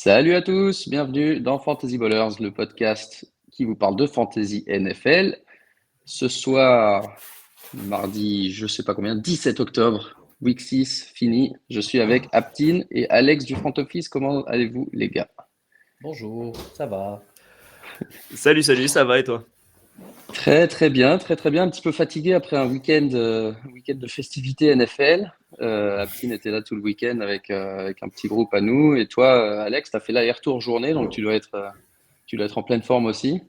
Salut à tous, bienvenue dans Fantasy Ballers, le podcast qui vous parle de Fantasy NFL. Ce soir, mardi, je sais pas combien, 17 octobre, week 6 fini. Je suis avec Aptine et Alex du front office. Comment allez-vous, les gars? Bonjour, ça va? Salut, salut, ça va et toi? Très très bien, très très bien. Un petit peu fatigué après un week-end de festivités NFL. Aptine était là tout le week-end avec un petit groupe à nous. Et toi, Alex, tu as fait l'aller-retour journée, donc tu dois être en pleine forme aussi.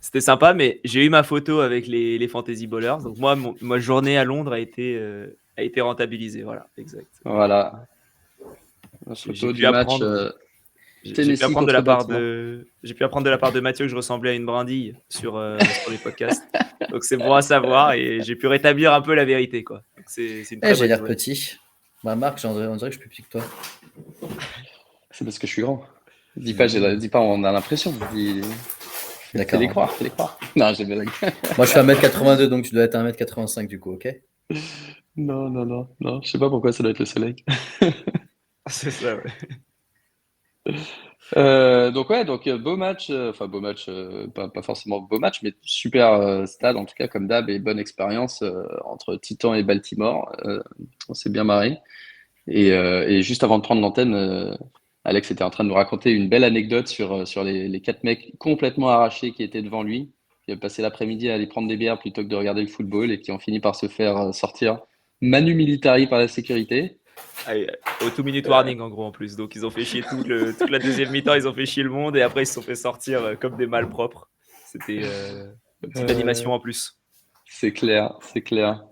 C'était sympa, mais j'ai eu ma photo avec les Fantasy Ballers. Donc moi, ma journée à Londres a été rentabilisée. Voilà, exact. Voilà, la J'ai photo pu du match apprendre, j'ai pu Tennessee apprendre de contre la part Baltimore. de Mathieu que je ressemblais à une brindille sur les podcasts. Donc c'est bon à savoir et j'ai pu rétablir un peu la vérité, quoi. Donc c'est une très J'ai bonne l'air nouvelle. petit. Bah, Marc, on dirait que je suis plus petit que toi. C'est parce que je suis grand. Hmm, Dis pas, on a l'impression. Fais-les d'accord. croire, fais-les croire. Non, j'ai bien. Moi, je fais 1m82, donc tu dois être 1m85 du coup, ok? Non, non, non, non. Je sais pas pourquoi ça doit être le soleil. C'est ça, ouais. Donc ouais, beau match, enfin beau match, pas forcément beau match, mais super stade en tout cas comme d'hab et bonne expérience entre Titan et Baltimore. On s'est bien marré. Et juste avant de prendre l'antenne, Alex était en train de nous raconter une belle anecdote sur les quatre mecs complètement arrachés qui étaient devant lui, qui avaient passé l'après-midi à aller prendre des bières plutôt que de regarder le football et qui ont fini par se faire sortir Manu Militari par la sécurité. Allez, au 2 minute warning en gros en plus. Donc ils ont fait chier toute la deuxième mi-temps, ils ont fait chier le monde et après ils se sont fait sortir comme des malpropres. C'était une petite Euh, animation en plus. c'est clair, c'est clair.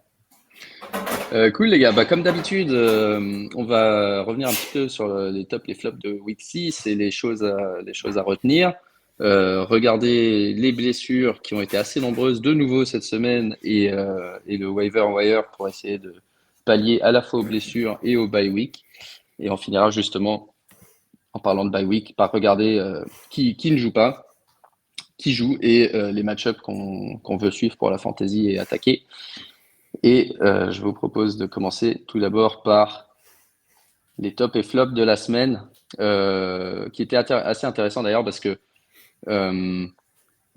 Cool les gars, comme d'habitude, on va revenir un petit peu sur les tops, les flops de Week 6 et les choses à retenir. Regardez les blessures qui ont été assez nombreuses de nouveau cette semaine et le waiver wire pour essayer de pallier à la fois aux blessures et au bye week. Et on finira justement en parlant de bye week par regarder qui ne joue pas, qui joue et les match-ups qu'on veut suivre pour la fantasy et attaquer. Et je vous propose de commencer tout d'abord par les tops et flops de la semaine, qui étaient assez intéressants d'ailleurs parce que euh,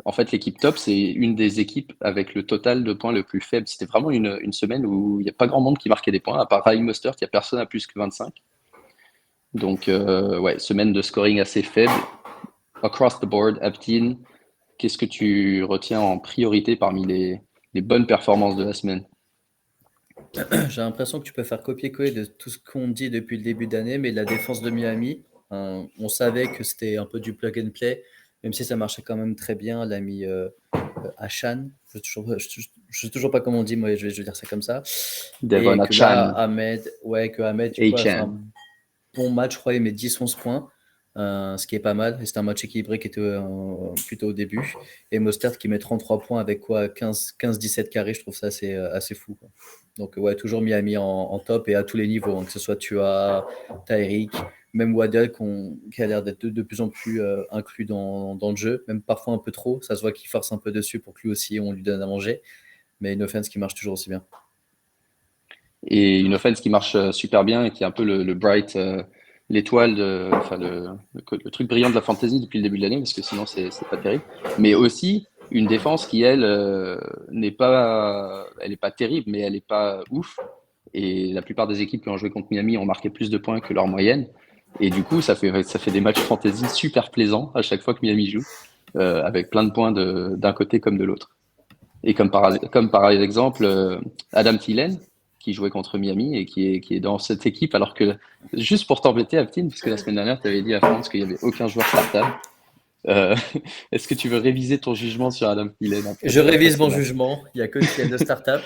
en fait l'équipe top c'est une des équipes avec le total de points le plus faible. C'était vraiment une semaine où il n'y a pas grand monde qui marquait des points, à part Raheem Mostert, il n'y a personne à plus que 25. Donc ouais, semaine de scoring assez faible. Across the board, Aptin, qu'est-ce que tu retiens en priorité parmi les bonnes performances de la semaine? J'ai l'impression que tu peux faire copier-coller de tout ce qu'on dit depuis le début d'année, mais la défense de Miami, on savait que c'était un peu du plug and play, même si ça marchait quand même très bien. L'ami Ashan, je sais toujours pas comment on dit, moi je vais dire ça comme ça. Devon Et que là, Achan, Ahmed, du coup, a fait Achan. un bon match, je crois, il met 10-11 points, ce qui est pas mal. Et c'est un match équilibré qui était plutôt au début. Et Mostert qui met 33 points avec quoi 15-17 carrés, je trouve ça assez fou, quoi. Donc, ouais, toujours Miami en top et à tous les niveaux, hein, que ce soit Tua, Tyreek, même Waddle qui a l'air d'être de plus en plus inclus dans le jeu, même parfois un peu trop. Ça se voit qu'il force un peu dessus pour que lui aussi on lui donne à manger. Mais une offense qui marche toujours aussi bien. Et une offense qui marche super bien et qui est un peu le bright, l'étoile, enfin le truc brillant de la fantasy depuis le début de l'année, parce que sinon c'est pas terrible. Mais aussi une défense qui, elle, elle est pas terrible, mais elle est pas ouf. Et la plupart des équipes qui ont joué contre Miami ont marqué plus de points que leur moyenne. Et du coup, ça fait des matchs fantasy super plaisants à chaque fois que Miami joue, avec plein de points d'un côté comme de l'autre. Et comme par exemple, Adam Thielen, qui jouait contre Miami et qui est dans cette équipe, alors que, juste pour t'embêter, Aptine, puisque la semaine dernière, tu avais dit à France qu'il n'y avait aucun joueur startable, euh, est-ce que tu veux réviser ton jugement sur Adam Thielen Je après révise ce mon match? jugement. Il n'y a que Thiel de startup.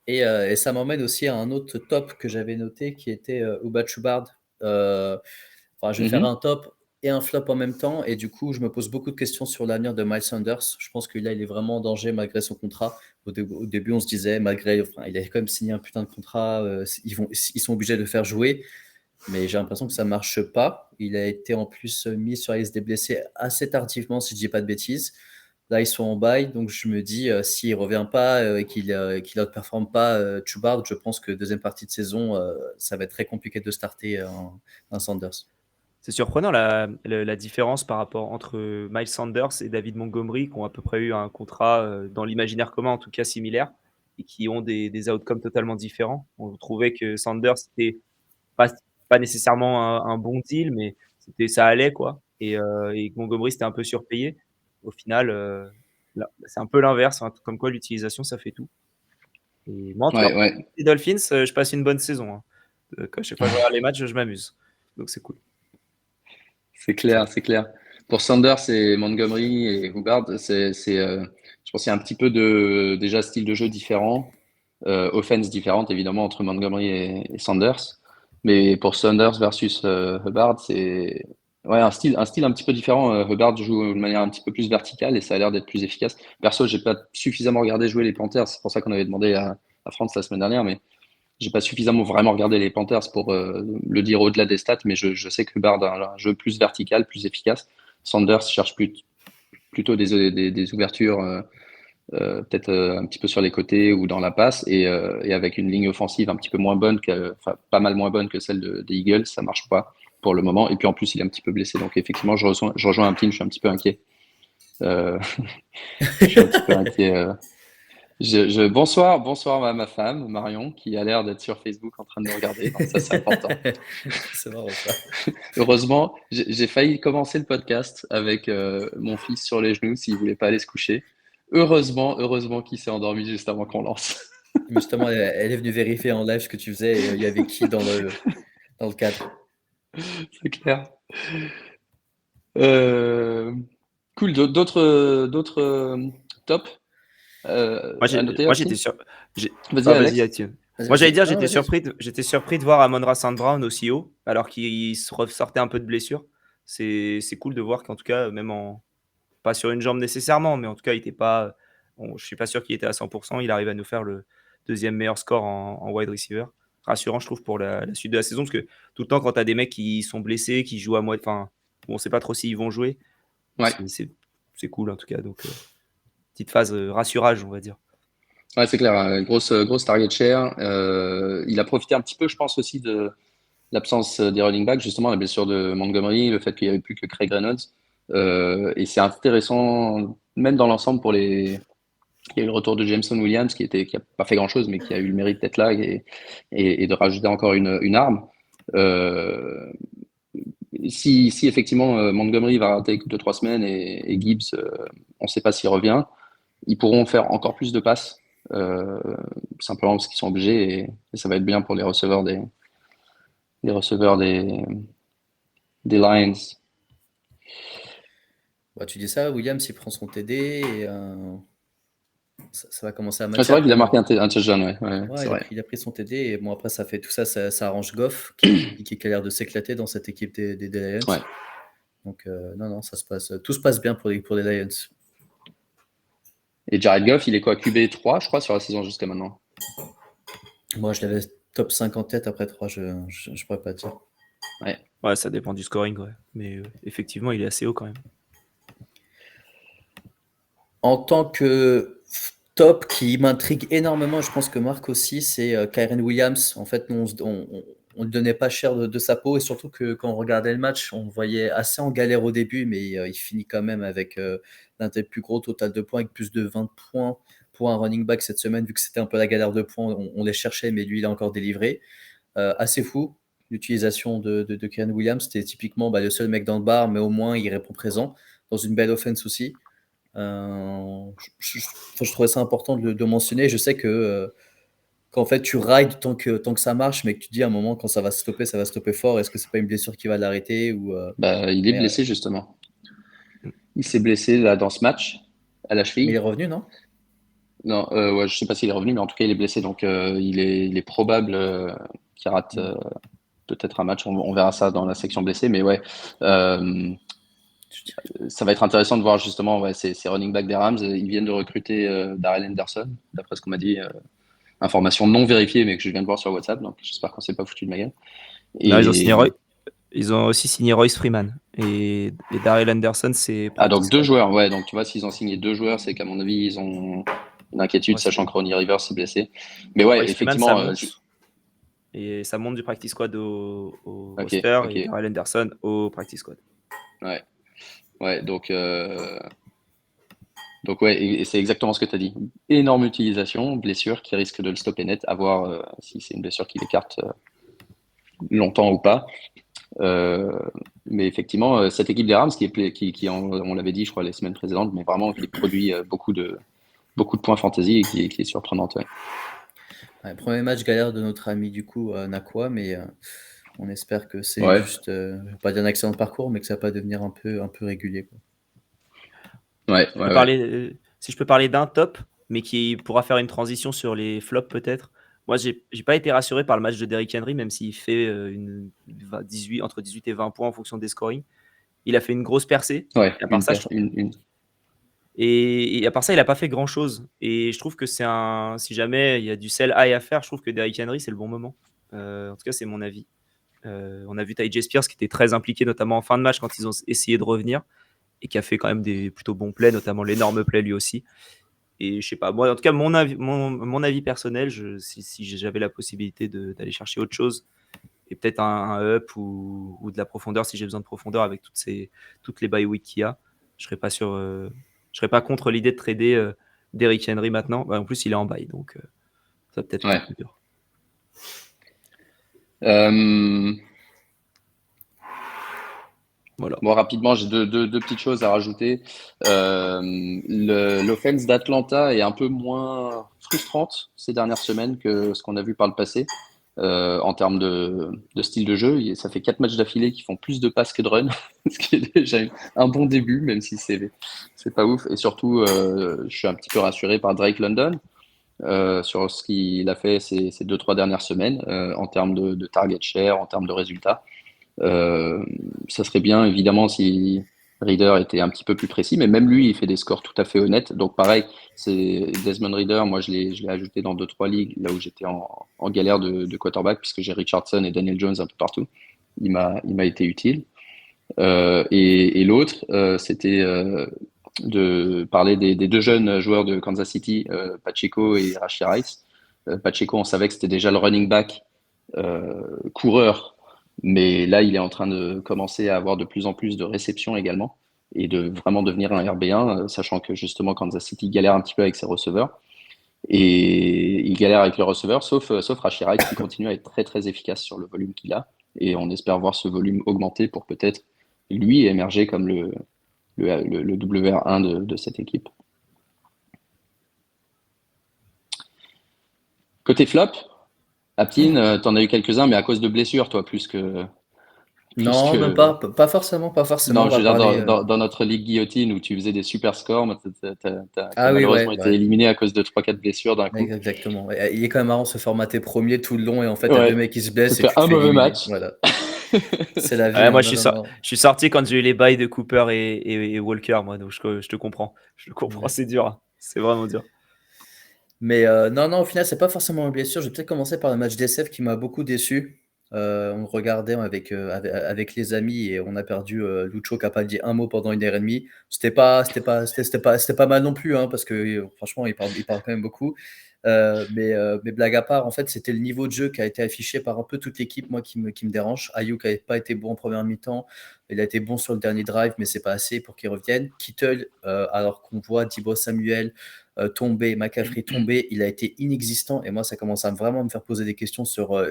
Et ça m'emmène aussi à un autre top que j'avais noté qui était Uba Chubard. Enfin, je vais faire un Mhm. top et un flop en même temps. Et du coup, je me pose beaucoup de questions sur l'avenir de Miles Sanders. Je pense que là, il est vraiment en danger malgré son contrat. Au début, on se disait, enfin, il a quand même signé un putain de contrat. Ils sont obligés de le faire jouer. Mais j'ai l'impression que ça ne marche pas. Il a été en plus mis sur la liste des blessés assez tardivement, si je ne dis pas de bêtises. Là, ils sont en bail, donc je me dis, s'il ne revient pas et qu'il outperforme pas Chubbard, je pense que deuxième partie de saison, ça va être très compliqué de starter un Sanders. C'est surprenant la différence par rapport entre Miles Sanders et David Montgomery, qui ont à peu près eu un contrat dans l'imaginaire commun, en tout cas similaire, et qui ont des outcomes totalement différents. On trouvait que Sanders c'était pas, pas nécessairement un bon deal, mais ça allait quoi. Et Montgomery c'était un peu surpayé. Au final, là, c'est un peu l'inverse, hein, comme quoi l'utilisation ça fait tout. Et moi, en tout cas, Ouais, ouais, les Dolphins, je passe une bonne saison, hein. Quand chaque fois que je regarde les matchs, je m'amuse. Donc c'est cool. c'est clair, c'est clair. Pour Sanders et Montgomery et Hubbard, je pense qu'il y a un petit peu de déjà style de jeu différent, offense différente évidemment entre Montgomery et Sanders. Mais pour Sanders versus Hubbard, c'est ouais, un style un petit peu différent. Hubbard joue de manière un petit peu plus verticale et ça a l'air d'être plus efficace. Perso, j'ai pas suffisamment regardé jouer les Panthers, c'est pour ça qu'on avait demandé à France la semaine dernière, mais j'ai pas suffisamment vraiment regardé les Panthers pour le dire au-delà des stats, mais je sais que Hubbard a un jeu plus vertical, plus efficace. Sanders cherche plutôt des ouvertures, peut-être un petit peu sur les côtés ou dans la passe, et avec une ligne offensive un petit peu moins bonne, enfin pas mal moins bonne que celle des Eagles, ça marche pas pour le moment. Et puis en plus, il est un petit peu blessé, donc effectivement, je rejoins un team, je suis un petit peu inquiet. Je suis un petit peu inquiet. Bonsoir à ma femme, Marion, qui a l'air d'être sur Facebook en train de me regarder. Donc ça, c'est important. C'est marrant ça. Heureusement, j'ai failli commencer le podcast avec mon fils sur les genoux s'il voulait pas aller se coucher. Heureusement qu'il s'est endormi juste avant qu'on lance. Mais justement, elle est venue vérifier en live ce que tu faisais et il y avait qui dans le cadre. C'est clair. Euh, Cool. D'autres tops à noter, Moi, Austin? Vas-y, Enfin, vas-y, Alex. Atienne. Vas-y, Moi, j'allais vas-y. dire, Non, vas-y. j'étais surpris de voir Amon-Ra St. Brown aussi haut, alors qu'il se ressortait un peu de blessure. C'est cool de voir qu'en tout cas, même pas sur une jambe nécessairement, mais en tout cas, il était pas, je suis pas sûr qu'il était à 100%. Il arrive à nous faire le deuxième meilleur score en wide receiver. Rassurant, je trouve, pour la suite de la saison, parce que tout le temps, quand tu as des mecs qui sont blessés, qui jouent à moitié, enfin, où on sait pas trop s'ils vont jouer, Ouais. c'est cool en tout cas. Donc, petite phase rassurage, on va dire. Ouais, c'est clair. Grosse target share. Il a profité un petit peu, je pense, aussi de l'absence des running backs, justement, la blessure de Montgomery, le fait qu'il n'y avait plus que Craig Reynolds. Et c'est intéressant, même dans l'ensemble, il y a eu le retour de Jameson Williams, qui a pas fait grand-chose, mais qui a eu le mérite d'être là et de rajouter encore une arme. Si effectivement Montgomery va rater 2-3 semaines et Gibbs, on ne sait pas s'il revient, ils pourront faire encore plus de passes, simplement parce qu'ils sont obligés, et ça va être bien pour les receveurs des Lions. Bah, tu dis ça, Williams, il prend son TD et ça va commencer à Ouais, matcher. c'est vrai qu'il a Après, marqué un touchdown, ouais, ouais, c'est vrai. il a pris son TD et bon, après, ça fait tout ça, ça arrange Goff qui a l'air de s'éclater dans cette équipe des Lions. Ouais. Donc, non, tout se passe bien pour les Lions. Et Jared Goff, il est quoi, QB3, je crois, sur la saison jusqu'à maintenant? Moi, je l'avais top 5 en tête, après 3, je pourrais pas dire. Ouais, ça dépend du scoring, ouais. Mais effectivement, il est assez haut quand même. En tant que top qui m'intrigue énormément, je pense que Marc aussi, c'est Kyren Williams. En fait, nous, on ne donnait pas cher de sa peau, et surtout que quand on regardait le match, on le voyait assez en galère au début, mais il finit quand même avec l'un des plus gros total de points, avec plus de 20 points pour un running back cette semaine, vu que c'était un peu la galère de points, on les cherchait, mais lui, il a encore délivré. Assez fou, l'utilisation de Kyren Williams. C'était typiquement le seul mec dans le bar, mais au moins, il répond présent, dans une belle offense aussi. Je trouvais ça important de mentionner. Je sais que qu'en fait tu rides tant que ça marche, mais que tu te dis à un moment quand ça va stopper fort. Est-ce que c'est pas une blessure qui va l'arrêter ou Il est blessé, justement. Il s'est blessé là, dans ce match, à la mais cheville. il est revenu, non? Non, ouais, je sais pas s'il est revenu, mais en tout cas, il est blessé. Donc, il est probable qu'il rate peut-être un match. On verra ça dans la section blessé. Mais ouais, ça va être intéressant de voir justement ces running backs des Rams. Ils viennent de recruter Darrell Henderson, d'après ce qu'on m'a dit. Information non vérifiée, mais que je viens de voir sur WhatsApp. Donc, j'espère qu'on s'est pas foutu de ma gueule. Et... Non, ils ont aussi signé Royce Freeman. Et Darrell Anderson, c'est... Ah, donc 2 joueurs. Ouais, donc tu vois, s'ils ont signé 2 joueurs, c'est qu'à mon avis, ils ont une inquiétude, sachant que Ronnie Rivers s'est blessé. Mais ouais, Royce effectivement, Freeman, Et ça monte du practice squad au Ok, roster ok. et Darrell Henderson au practice squad. Ouais, ouais, donc ouais, et c'est exactement ce que tu as dit. Énorme utilisation, blessure qui risque de le stopper net, à voir si c'est une blessure qui l'écarte longtemps ou pas. Euh, mais effectivement, cette équipe des Rams on l'avait dit, je crois, les semaines précédentes, mais vraiment qui produit beaucoup de points fantasy et qui est surprenante. Ouais. Ouais, premier match galère de notre ami du coup Nakwa, mais on espère que c'est Ouais, juste, je vais pas dire un accident de parcours, mais que ça va pas devenir un peu régulier, quoi. ouais, Si je peux ouais, ouais. parler, si je peux parler d'un top, mais qui pourra faire une transition sur les flops peut-être. Moi, j'ai pas été rassuré par le match de Derrick Henry, même s'il fait 18, entre 18 et 20 points en fonction des scoring. Il a fait une grosse percée. Ouais, Et à part ça, je trouve, et à part ça, il a pas fait grand-chose. Et je trouve que si jamais il y a du sell high à faire, je trouve que Derrick Henry, c'est le bon moment. En tout cas, c'est mon avis. On a vu Ty Spears qui était très impliqué, notamment en fin de match quand ils ont essayé de revenir et qui a fait quand même des plutôt bons plays, notamment l'énorme play lui aussi. Et je sais pas, moi, en tout cas, mon avis personnel, si j'avais la possibilité d'aller chercher autre chose et peut-être un up ou de la profondeur, si j'ai besoin de profondeur avec toutes les bye week qu'il y a, je serais pas contre l'idée de trader Derrick Henry maintenant. Bah, en plus, il est en bye, donc ça va peut-être être un ouais. peu dur. Euh, Voilà. Bon, rapidement, j'ai deux petites choses à rajouter. L'offense d'Atlanta est un peu moins frustrante ces dernières semaines que ce qu'on a vu par le passé en termes de style de jeu. Ça fait 4 matchs d'affilée qui font plus de passes que de runs, ce qui est déjà un bon début, même si c'est pas ouf. Et surtout, je suis un petit peu rassuré par Drake London sur ce qu'il a fait ces 2, 3 dernières semaines en termes de target share, en termes de résultats. Euh, Ça serait bien, évidemment, si Reader était un petit peu plus précis, mais même lui, il fait des scores tout à fait honnêtes. Donc, pareil, c'est Desmond Reader. Moi, je l'ai ajouté dans 2, 3 ligues, là où j'étais en galère de quarterback, puisque j'ai Richardson et Daniel Jones un peu partout. Il m'a été utile. Et l'autre, c'était de parler des deux jeunes joueurs de Kansas City, Pacheco et Rashee Rice. Pacheco, on savait que c'était déjà le running back coureur, mais là, il est en train de commencer à avoir de plus en plus de réceptions également et de vraiment devenir un RB1, sachant que justement Kansas City galère un petit peu avec ses receveurs. Et il galère avec le receveur, sauf Rashee Rice qui continue à être très très efficace sur le volume qu'il a. Et on espère voir ce volume augmenter pour peut-être lui émerger comme le WR1 de cette équipe. Côté flop, Aptine, t'en as eu quelques-uns, mais à cause de blessures, toi, plus Non, même que. pas, pas forcément, pas forcément. Non, On je va veux dire, parler. dans notre ligue guillotine où tu faisais des super scores, mais t'as Ah oui, malheureusement ouais, été ouais, éliminé à cause de 3, 4 blessures d'un coup. exactement. Ouais, il est quand même marrant de se formater premier tout le long et en fait, t'as deux Ouais, mecs qui se te blessent et faire tu te un fais mauvais éliminer. match. Voilà. C'est la vie, Ouais, hein. moi, Non, non, non. je suis sorti quand j'ai eu les bails de Cooper et Walker, moi, donc je te comprends. Je te comprends, Ouais. c'est dur, hein. C'est vraiment dur. Mais non, non, au final, c'est pas forcément une blessure. Je vais peut-être commencer par le match d'SF qui m'a beaucoup déçu. On regardait avec les amis et on a perdu Lucho qui a pas dit un mot pendant 1 heure et demie. C'était pas mal non plus, hein, parce que franchement, il parle quand même beaucoup. Mais blague à part, en fait, c'était le niveau de jeu qui a été affiché par un peu toute l'équipe, moi, qui me dérange. Ayuk n'avait pas été bon en première mi-temps. Il a été bon sur le dernier drive, mais c'est pas assez pour qu'il revienne. Kittle, alors qu'on voit Deebo Samuel tombé, McCaffrey tombé, il a été inexistant et moi ça commence à vraiment me faire poser des questions sur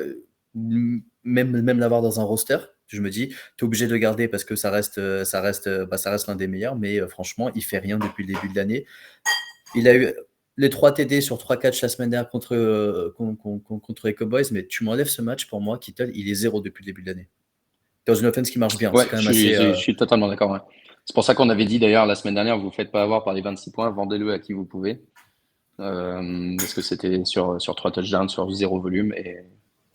même l'avoir dans un roster. Je me dis, tu es obligé de le garder parce que ça reste l'un des meilleurs, mais franchement, il fait rien depuis le début de l'année. Il a eu les 3 TD sur 3 catchs la semaine dernière contre les Cowboys, mais tu m'enlèves ce match pour moi, Kittle, il est 0 depuis le début de l'année. Dans une offense qui marche bien, c'est Ouais, quand je même suis, assez. je suis totalement d'accord. Ouais. C'est pour ça qu'on avait dit d'ailleurs la semaine dernière, vous ne faites pas avoir par les 26 points, vendez-le à qui vous pouvez. Parce que c'était sur 3 touchdowns, sur 0 volume, et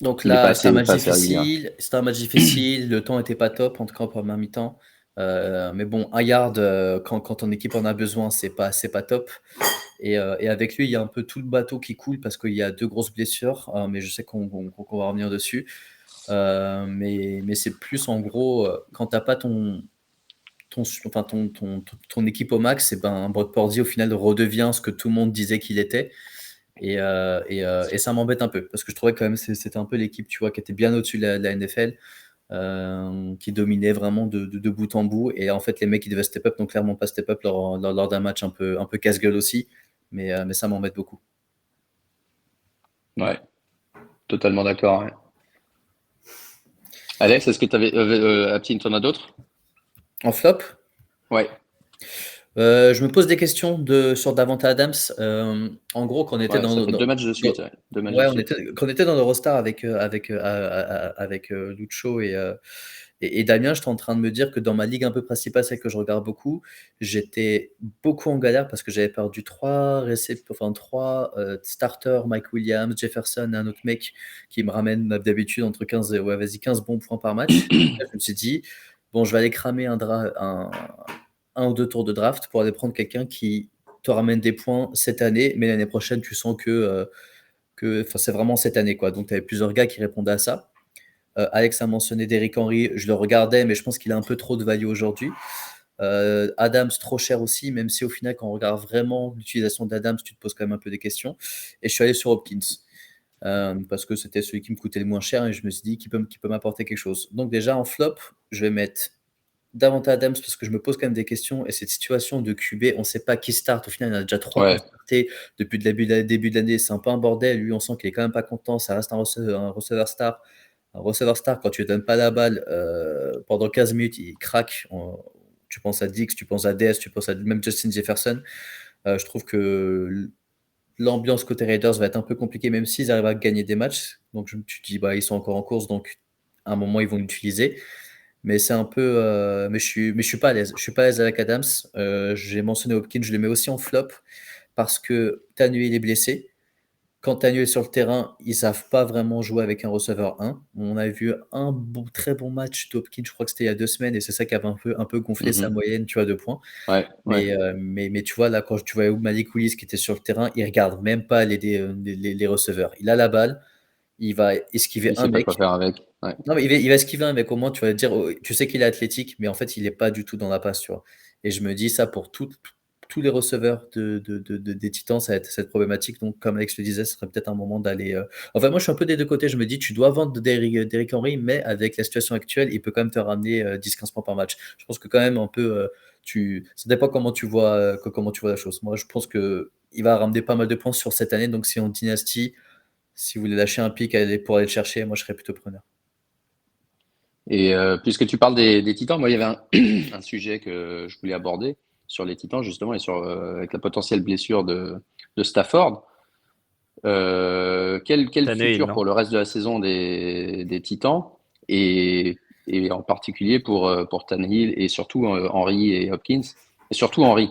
Donc il n'est là, pas assez régulier. c'était un match difficile, le temps était pas top, en tout cas en première mi-temps. Mais bon, 1 yard, quand ton équipe en a besoin, c'est pas top. Et avec lui, il y a un peu tout le bateau qui coule parce qu'il y a 2 grosses blessures, mais je sais qu'on va revenir dessus. Mais c'est plus en gros, quand t'as pas enfin, ton équipe au max, et ben Brock Purdy au final redevient ce que tout le monde disait qu'il était. Et ça m'embête un peu parce que je trouvais quand même c'était un peu l'équipe, tu vois, qui était bien au-dessus de la NFL, qui dominait vraiment de bout en bout. Et en fait, les mecs, ils devaient step up, donc clairement pas step up lors d'un match un peu casse-gueule aussi. Mais ça m'embête beaucoup. Ouais, totalement d'accord. Ouais. Alex, est-ce que tu avais. Aptine, t'en as d'autres? En flop, Ouais. je me pose des questions sur Davante Adams. En gros, quand on était Ouais, ça fait deux matchs de suite. dans- Ouais. Deux matchs de ouais, suite. quand on était dans l'Eurostar avec Lucho et Damien, j'étais en train de me dire que dans ma ligue un peu principale, celle que je regarde beaucoup, j'étais beaucoup en galère parce que j'avais perdu trois starters, Mike Williams, Jefferson et un autre mec qui me ramène d'habitude entre 15 et 15 bons points par match. Je me suis dit, bon, je vais aller cramer un ou deux tours de draft pour aller prendre quelqu'un qui te ramène des points cette année, mais l'année prochaine, tu sens que c'est vraiment cette année, quoi. Donc, tu avais plusieurs gars qui répondaient à ça. Alex a mentionné Derrick Henry, je le regardais, mais je pense qu'il a un peu trop de value aujourd'hui. Adams, trop cher aussi, même si au final, quand on regarde vraiment l'utilisation d'Adams, tu te poses quand même un peu des questions. Et je suis allé sur Hopkins. Parce que c'était celui qui me coûtait le moins cher et je me suis dit qu'il peut m'apporter quelque chose. Donc déjà en flop, je vais mettre Davante Adams parce que je me pose quand même des questions et cette situation de QB, on ne sait pas qui start. Au final, il y en a déjà trois qui ont Ouais. starté depuis le début de l'année. C'est un peu un bordel. Lui, on sent qu'il est quand même pas content. Ça reste un receveur star. Un receveur star, quand tu ne donnes pas la balle pendant 15 minutes, il craque. Tu penses à Dix, tu penses à DS, tu penses à même Justin Jefferson. Je trouve que l'ambiance côté Raiders va être un peu compliquée, même s'ils arrivent à gagner des matchs. Donc tu te dis, bah, ils sont encore en course, donc à un moment, ils vont l'utiliser. Mais c'est un peu. Mais je suis pas à l'aise. Je suis pas à l'aise avec Adams. J'ai mentionné Hopkins, je le mets aussi en flop parce que Tanu il est blessé. Quand Tanu est sur le terrain, ils savent pas vraiment jouer avec un receveur 1. On a vu très bon match d'Hopkins, je crois que c'était il y a 2 semaines, et c'est ça qui avait un peu gonflé sa Mhm. moyenne, tu vois, de points. Ouais. Ouais. Mais tu vois, là, quand tu vois Malik Willis qui était sur le terrain, il regarde même pas les receveurs. Il a la balle, il va esquiver Il un sait pas quoi mec. faire avec. Ouais. Non, mais il va esquiver un mec, au moins, tu vas te dire, oh, tu sais qu'il est athlétique, mais en fait, il est pas du tout dans la passe, tu vois. Et je me dis ça pour tous les receveurs des Titans, ça va être cette problématique. Donc, comme Alex le disait, ce serait peut-être un moment d'aller. Enfin, moi, je suis un peu des deux côtés. Je me dis, tu dois vendre Derrick Henry, mais avec la situation actuelle, il peut quand même te ramener 10-15 points par match. Je pense que quand même, un peu, ça dépend comment tu vois la chose. Moi, je pense que il va ramener pas mal de points sur cette année. Donc, si en dynastie, si vous voulez lâcher un pic pour aller le chercher, moi, je serais plutôt preneur. Et puisque tu parles des Titans, moi, il y avait un sujet que je voulais aborder sur les Titans, justement, et avec la potentielle blessure de Stafford. Quel Tannehill, futur non? pour le reste de la saison des Titans et en particulier pour Tannehill et surtout Henry et Hopkins et surtout Henry.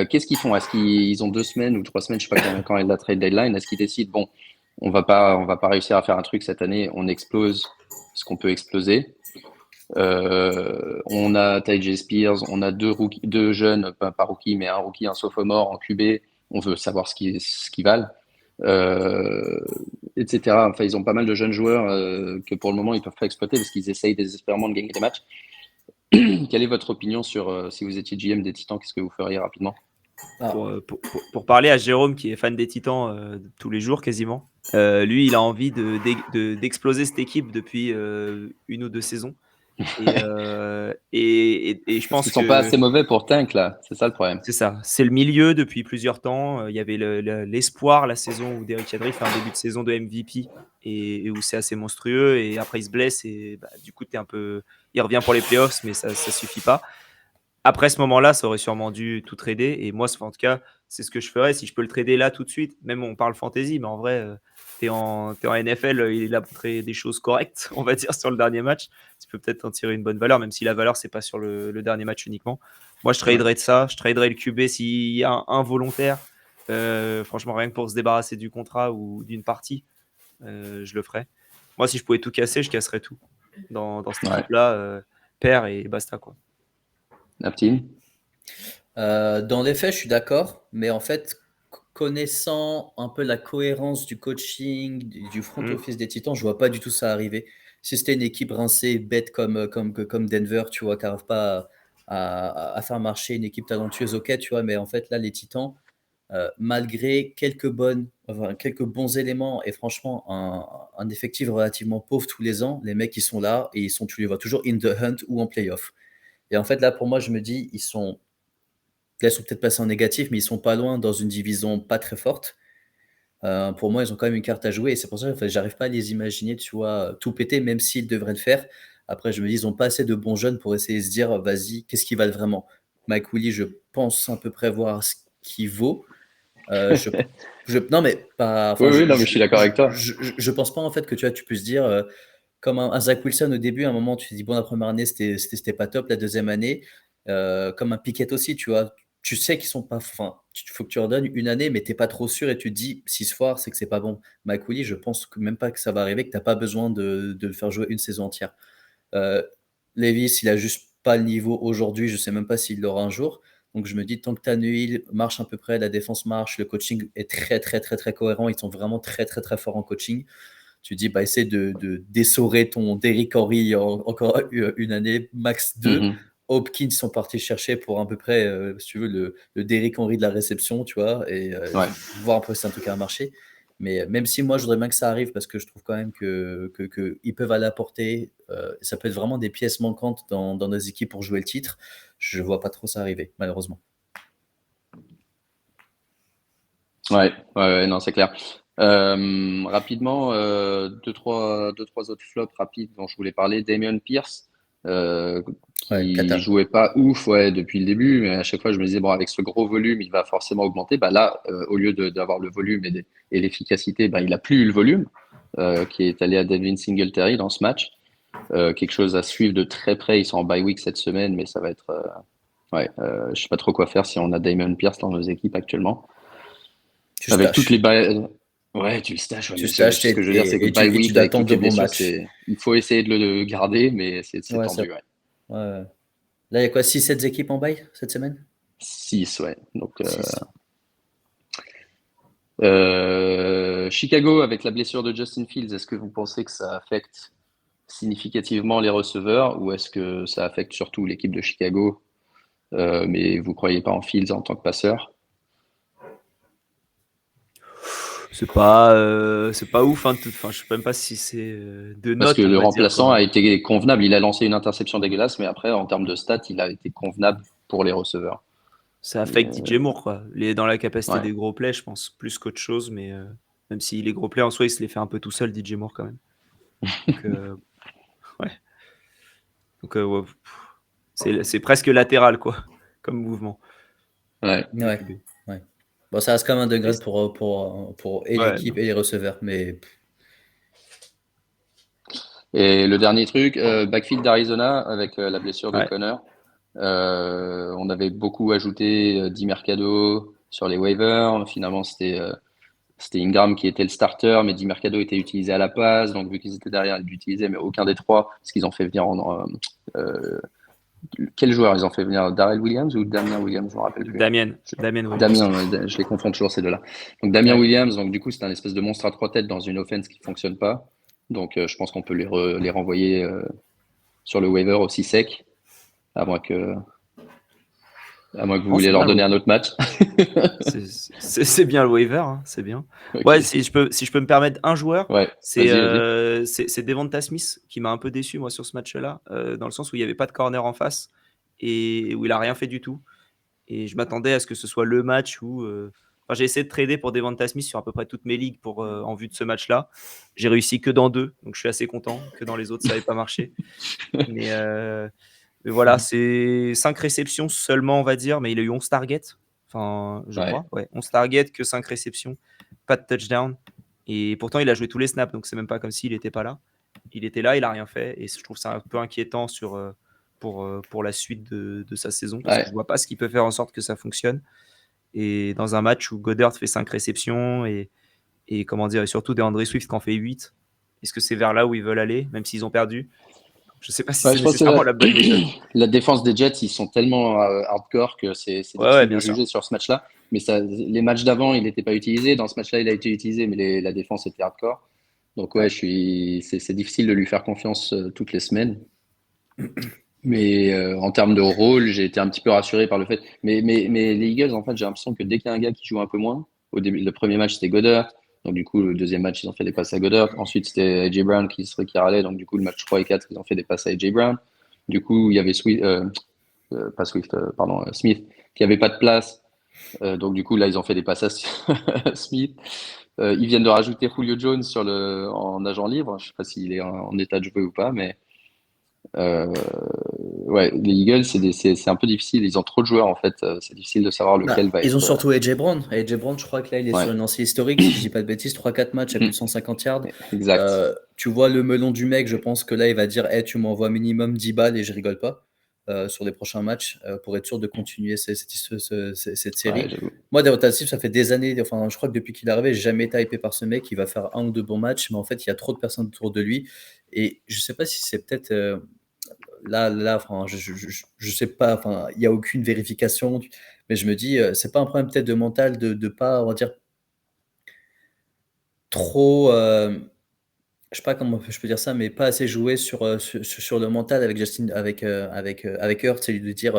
Qu'est-ce qu'ils font? Est-ce qu'ils ont 2 semaines ou 3 semaines, je sais pas quand est la trade deadline, est-ce qu'ils décident, bon, on va pas réussir à faire un truc cette année, on explose ce qu'on peut exploser. On a Ty Spears, on a deux jeunes, pas rookie, mais un rookie, un sophomore en QB. On veut savoir ce qu'ils valent, euh, etc. Enfin, ils ont pas mal de jeunes joueurs que pour le moment ils peuvent pas exploiter parce qu'ils essayent désespérément de gagner des matchs. Quelle est votre opinion sur si vous étiez GM des Titans, qu'est-ce que vous feriez rapidement? Ah, Pour parler à Jérôme, qui est fan des Titans tous les jours quasiment, lui, il a envie d'exploser cette équipe depuis 1 ou 2 saisons. Et je Parce qu'ils pense sont pas que assez mauvais pour tank là, c'est ça le problème. c'est ça. C'est le milieu depuis plusieurs temps. Il y avait l'espoir la saison où Derrick Henry fait un début de saison de MVP et où c'est assez monstrueux. Et après, il se blesse et bah, du coup, il revient pour les playoffs, mais ça ne suffit pas. Après ce moment-là, ça aurait sûrement dû tout trader. Et moi, en tout cas, c'est ce que je ferais si je peux le trader là tout de suite. Même on parle fantasy, mais en vrai, t'es en NFL, il a montré des choses correctes, on va dire, sur le dernier match. Tu peux peut-être en tirer une bonne valeur, même si la valeur, c'est pas sur le dernier match uniquement. Moi, je Ouais. traderais de ça. Je traderais le QB s'il y a un volontaire. Franchement, rien que pour se débarrasser du contrat ou d'une partie, je le ferais. Moi, si je pouvais tout casser, je casserais tout. Dans cette Ouais. équipe-là, paire et basta, quoi. Naptine. Dans les faits, je suis d'accord, mais en fait, connaissant un peu la cohérence du coaching, du front Mm. office des Titans, je vois pas du tout ça arriver. Si c'était une équipe rincée, bête comme Denver, tu vois, qui n'arrive pas à faire marcher une équipe talentueuse, ok, tu vois, mais en fait, là, les Titans, malgré quelques bons éléments et franchement un effectif relativement pauvre tous les ans, les mecs ils sont là et tu les vois toujours in the hunt ou en playoff. Et en fait là pour moi je me dis là, ils sont peut-être passés en négatif, mais ils sont pas loin dans une division pas très forte. Pour moi, ils ont quand même une carte à jouer et c'est pour ça que j'arrive pas à les imaginer, tu vois, tout péter, même s'ils devraient le faire. Après, je me dis, ils ont pas assez de bons jeunes pour essayer de se dire, vas-y, qu'est-ce qu'ils valent vraiment? Mike Willy, je pense à peu près voir ce qu'il vaut. Je, non, mais pas, Oui, enfin, oui, non, mais je suis d'accord avec toi. je pense pas en fait que tu vois, tu puisses dire, comme un Zach Wilson au début, à un moment, tu te dis, bon, la première année, c'était pas top, la deuxième année, comme un Pickett aussi, tu vois, tu sais qu'ils sont pas, enfin, il faut que tu leur donnes une année, mais t'es pas trop sûr et tu te dis, si ce soir, c'est que c'est pas bon. Mike Willy, je pense que même pas que ça va arriver, que t'as pas besoin de le faire jouer une saison entière. Euh, Levis, il a juste pas le niveau aujourd'hui, je sais même pas s'il l'aura un jour. Donc je me dis, tant que Tannehill marche à peu près, la défense marche, le coaching est très, très, très, très cohérent, ils sont vraiment très, très, très forts en coaching. Tu dis, bah, essaie d'essorer ton Derrick Henry encore une année, max 2. Mhm. Hopkins sont partis chercher pour à peu près, si tu veux, le Derrick Henry de la réception, tu vois, et Ouais. voir un peu si c'est un truc qui a marché. Mais même si moi, je voudrais bien que ça arrive parce que je trouve quand même qu'ils peuvent aller apporter, ça peut être vraiment des pièces manquantes dans nos équipes pour jouer le titre. Je vois pas trop ça arriver, malheureusement. Ouais, ouais, non, c'est clair. Rapidement, deux, trois autres flops rapides dont je voulais parler. Damien Pierce, Ouais, qui Kata. jouait pas ouf, ouais, depuis le début, mais à chaque fois je me disais, bon, avec ce gros volume, il va forcément augmenter. Bah là, au lieu d'avoir le volume et l'efficacité, bah, il a plus eu le volume, qui est allé à Devin Singletary dans ce match. Quelque chose à suivre de très près. Ils sont en bye week cette semaine, mais ça va être, ouais, je sais pas trop quoi faire si on a Damien Pierce dans nos équipes actuellement. Tu Avec toutes les staches. bye... Ouais, tu le stages, ouais, Tu mais staches ce que je veux dire, c'est que et bye tu week dois avec attendre toutes de les bons blessures, matchs. il faut essayer de le garder, mais c'est Ouais, ça. tendu, ouais. Ouais. Là, il y a quoi, 6-7 équipes en bail cette semaine? 6, ouais. Donc, 6. Chicago avec la blessure de Justin Fields, est-ce que vous pensez que ça affecte significativement les receveurs ou est-ce que ça affecte surtout l'équipe de Chicago, mais vous croyez pas en Fields en tant que passeur? C'est pas ouf, hein, enfin, je sais même pas si c'est de Parce que notes, on le va dire, remplaçant a quoi. été convenable. Il a lancé une interception dégueulasse, mais après, en termes de stats, il a été convenable pour les receveurs. Ça Mais, affecte DJ Moore, quoi. Il est dans la capacité ouais. des gros plays, je pense, plus qu'autre chose, mais même si les gros plays en soi, il se les fait un peu tout seul, DJ Moore, quand même. Donc, ouais. Donc, ouais, c'est presque latéral, quoi, comme mouvement Ouais. de Ouais, QB. ouais. Bon, ça reste quand même un Et degré pour et ouais, l'équipe non. et les receveurs, mais Et le dernier truc, backfield d'Arizona avec la blessure de Ouais. Connor. On avait beaucoup ajouté Di Mercado sur les waivers. Finalement, c'était Ingram qui était le starter, mais Di Mercado était utilisé à la passe. Donc, vu qu'ils étaient derrière, ils l'utilisaient, mais aucun des trois, parce qu'ils ont fait venir quel joueur ils ont fait venir? Darrell Williams ou Damien Williams? Je me rappelle plus. Damien Williams. Damien, ouais, je les confonds toujours ces deux-là. Donc Damien Ouais. Williams, donc du coup c'est un espèce de monstre à trois têtes dans une offense qui fonctionne pas. Donc je pense qu'on peut les renvoyer sur le waiver aussi sec, à moins que, à moins que vous Non, voulez c'est bien leur le donner un waiver. autre match. C'est bien le waiver, hein, c'est bien. Ouais, Ok. si je peux me permettre un joueur, Ouais, vas-y, vas-y. c'est Devonta Smith qui m'a un peu déçu, moi, sur ce match-là, dans le sens où il n'y avait pas de corner en face et où il a rien fait du tout. Et je m'attendais à ce que ce soit le match où. Enfin, j'ai essayé de trader pour Devonta Smith sur à peu près toutes mes ligues en vue de ce match-là. J'ai réussi que dans 2, donc je suis assez content. Que dans les autres, ça n'avait pas marché. Mais, euh, mais voilà, c'est 5 réceptions seulement, on va dire, mais il a eu 11 targets. Enfin, je Ouais, crois. Ouais, 11 targets, que 5 réceptions, pas de touchdown. Et pourtant, il a joué tous les snaps, donc c'est même pas comme s'il n'était pas là. Il était là, il a rien fait. Et je trouve ça un peu inquiétant pour la suite de sa saison, parce que je ouais. vois pas ce qui peut faire en sorte que ça fonctionne. Et dans un match où Goddard fait 5 réceptions et comment dire, et surtout DeAndre Swift qui en fait 8, est-ce que c'est vers là où ils veulent aller, même s'ils ont perdu? Je sais pas si Ouais, c'est je pense que nécessairement la bonne méthode. la défense des Jets, ils sont tellement hardcore que c'est Ouais, ouais, difficile de bien sûr. juger sur ce match-là. Mais ça, les matchs d'avant, il n'était pas utilisé. Dans ce match-là, il a été utilisé, mais la défense était hardcore. Donc ouais, Ouais. c'est difficile de lui faire confiance toutes les semaines. Mais en termes de rôle, j'ai été un petit peu rassuré par le fait. Mais les Eagles, en fait, j'ai l'impression que dès qu'il y a un gars qui joue un peu moins, au début, le premier match, c'était Goddard. Donc, du coup, le deuxième match, ils ont fait des passes à Goddard. Ensuite, c'était A.J. Brown qui râlait. Donc, du coup, le match 3 et 4, ils ont fait des passes à A.J. Brown. Du coup, il y avait pas Swift, pardon, Smith, qui avait pas de place. Donc, du coup, là, ils ont fait des passes à Smith. Ils viennent de rajouter Julio Jones en agent libre. Je sais pas s'il est en état de jouer ou pas, mais euh, ouais, les Eagles, c'est un peu difficile. Ils ont trop de joueurs en fait. C'est difficile de savoir lequel Bah, va ils ont être. surtout AJ Brown. AJ Brown, je crois que là, il est Ouais, sur une lancée historique, si je dis pas de bêtises, 3-4 matchs à plus de Mm, 150 yards. exact. Tu vois le melon du mec, je pense que là, il va dire hey, tu m'envoies minimum 10 balles et je rigole pas sur les prochains matchs pour être sûr de continuer cette Ouais, série. j'avoue. Moi, Devonta Smith, ça fait des années, enfin, je crois que depuis qu'il est arrivé, j'ai jamais été hypé par ce mec. Il va faire un ou deux bons matchs, mais en fait, il y a trop de personnes autour de lui. Et je sais pas si c'est peut-être. Là, enfin, je sais pas, enfin, il n'y a aucune vérification, mais je me dis, c'est pas un problème peut-être de mental de pas, on va dire, trop, je sais pas comment je peux dire ça, mais pas assez jouer sur le mental avec Justin, avec Hurts et lui de dire,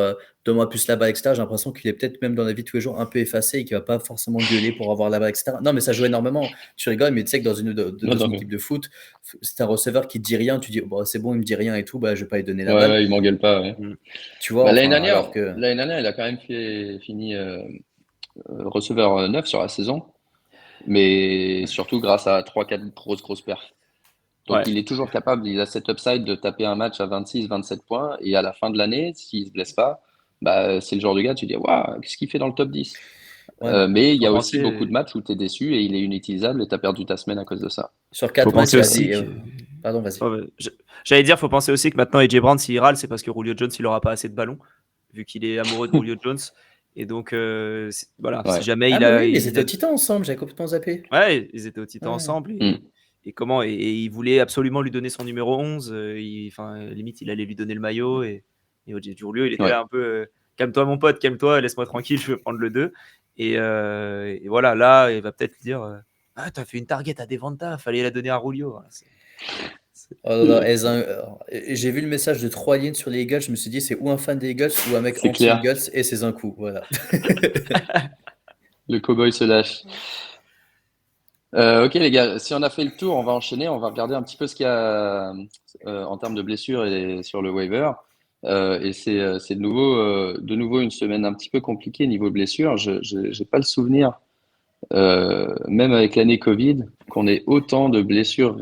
donne-moi plus la balle, etc. J'ai l'impression qu'il est peut-être même dans la vie de tous les jours un peu effacé et qu'il va pas forcément gueuler pour avoir la balle, etc. Non, mais ça joue énormément. Tu rigoles, mais tu sais que Non, dans non, une mais- équipe de foot, c'est un receveur qui te dit rien, tu dis, bon, c'est bon, il me dit rien et tout, bah, je vais pas lui donner la ouais, balle. ouais, il m'engueule pas. Ouais. Mm. Tu vois, Bah, enfin, alors que. l'année dernière, il a quand même fini receveur 9 sur la saison, mais surtout grâce à trois quatre grosses perfs. Donc, Ouais. il est toujours capable, il a cet upside de taper un match à 26, 27 points. Et à la fin de l'année, s'il se blesse pas, bah, c'est le genre de gars, tu dis, waouh, qu'est-ce qu'il fait dans le top 10? Ouais, mais Mais il y Faut a aussi beaucoup de penser, matchs où tu es déçu et il est inutilisable et tu as perdu ta semaine à cause de ça. sur faut 4 matchs, penser il a aussi dit. que. Pardon, vas-y. Ouais, ouais, j'allais dire, faut penser aussi que maintenant AJ Brown, s'il râle, c'est parce que Julio Jones, il aura pas assez de ballons, vu qu'il est amoureux de Julio Jones. Et donc, voilà, si Ouais. jamais Ah, il mais a, oui, mais ils il étaient a au Titan ensemble, j'avais complètement zappé. Ouais, ils étaient au Titan Ouais. ensemble Mm. et il voulait absolument lui donner son numéro 11. Enfin, limite, il allait lui donner le maillot et Giulio, il était Ouais. là un peu calme-toi, mon pote, calme-toi, laisse-moi tranquille, je vais prendre le 2. Et voilà, là, il va peut-être lui dire ah, t'as fait une target à Devonta, fallait la donner à Julio. Voilà, c'est- Oh là là, j'ai vu le message de 3 lignes sur les Eagles, je me suis dit c'est ou un fan des Eagles ou un mec C'est clair. anti-Eagles et c'est un coup, voilà. Le cowboy se lâche. Ok les gars, si on a fait le tour, on va enchaîner, on va regarder un petit peu ce qu'il y a en termes de blessures et sur le waiver. Et c'est de nouveau une semaine un petit peu compliquée niveau blessures. Je n'ai pas le souvenir, même avec l'année Covid, qu'on ait autant de blessures